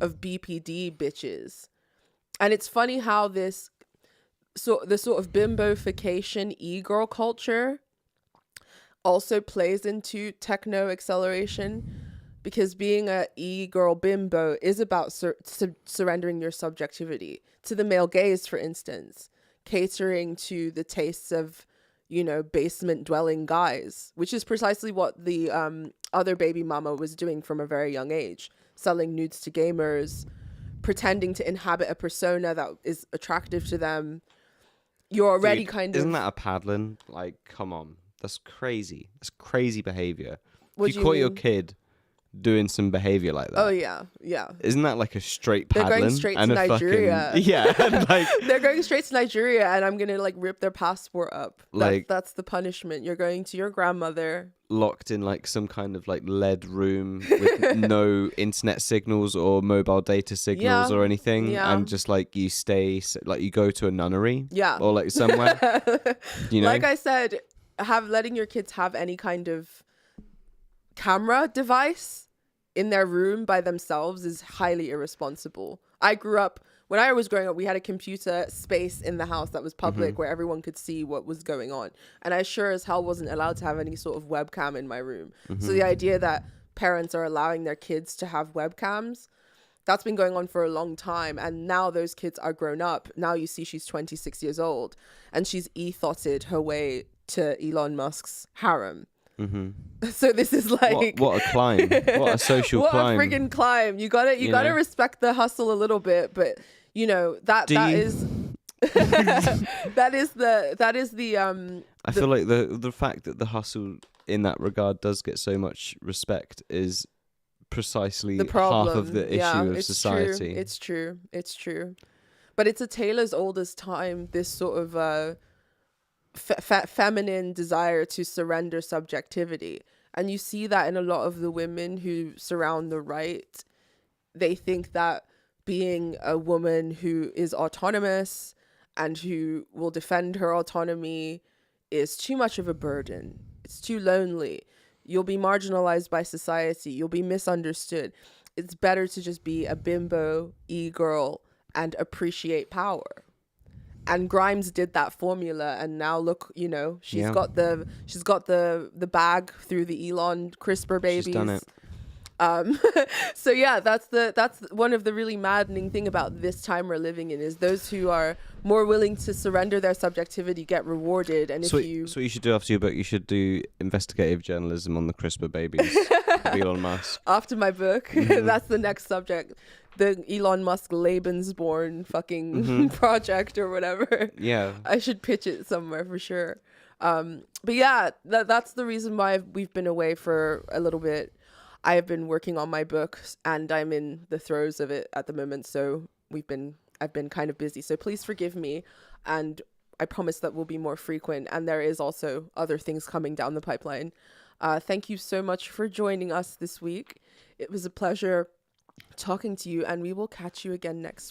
of BPD bitches. And it's funny how the sort of bimbofication e-girl culture also plays into techno acceleration, because being a e-girl bimbo is about surrendering your subjectivity to the male gaze, for instance, catering to the tastes of, you know, basement dwelling guys, which is precisely what the other baby mama was doing from a very young age, selling nudes to gamers, pretending to inhabit a persona that is attractive to them. You're already Isn't that a paddling? Like, come on. That's crazy. That's crazy behavior. If you caught your kid doing some behavior like that. Oh yeah, yeah. Isn't that like a straight paddling? They're going straight to Nigeria. Like they're going straight to Nigeria, and I'm gonna like rip their passport up. That's the punishment. You're going to your grandmother, locked in like some kind of like lead room with no internet signals or mobile data signals or anything, and just like you stay, like you go to a nunnery, or like somewhere. You know, like I said, letting your kids have any kind of camera device in their room by themselves is highly irresponsible. When I was growing up, we had a computer space in the house that was public where everyone could see what was going on. And I sure as hell wasn't allowed to have any sort of webcam in my room. So the idea that parents are allowing their kids to have webcams, that's been going on for a long time. And now those kids are grown up. Now you see she's 26 years old and she's ethotted her way to Elon Musk's harem. So this is like what a climb, what a social climb, what a friggin' climb. You gotta respect the hustle a little bit, but you know that is the I feel like the fact that the hustle in that regard does get so much respect is precisely the problem. Half of the issue of society. It's true, but it's a tale as old as time, this sort of feminine desire to surrender subjectivity. And you see that in a lot of the women who surround the right they think that being a woman who is autonomous and who will defend her autonomy is too much of a burden. It's too lonely. You'll be marginalized by society. You'll be misunderstood. It's better to just be a bimbo, e-girl, and appreciate power. And Grimes did that formula, and now look, you know, she's got the bag through the Elon CRISPR babies. She's done it. So yeah, that's one of the really maddening thing about this time we're living in, is those who are more willing to surrender their subjectivity get rewarded. And So what you should do after your book, you should do investigative journalism on the CRISPR babies of Elon Musk. After my book, that's the next subject. The Elon Musk Lebensborn fucking project or whatever. Yeah. I should pitch it somewhere for sure. But yeah, that's the reason why we've been away for a little bit. I have been working on my book and I'm in the throes of it at the moment. So I've been kind of busy. So please forgive me. And I promise that will be more frequent. And there is also other things coming down the pipeline. Thank you so much for joining us this week. It was a pleasure talking to you, and we will catch you again next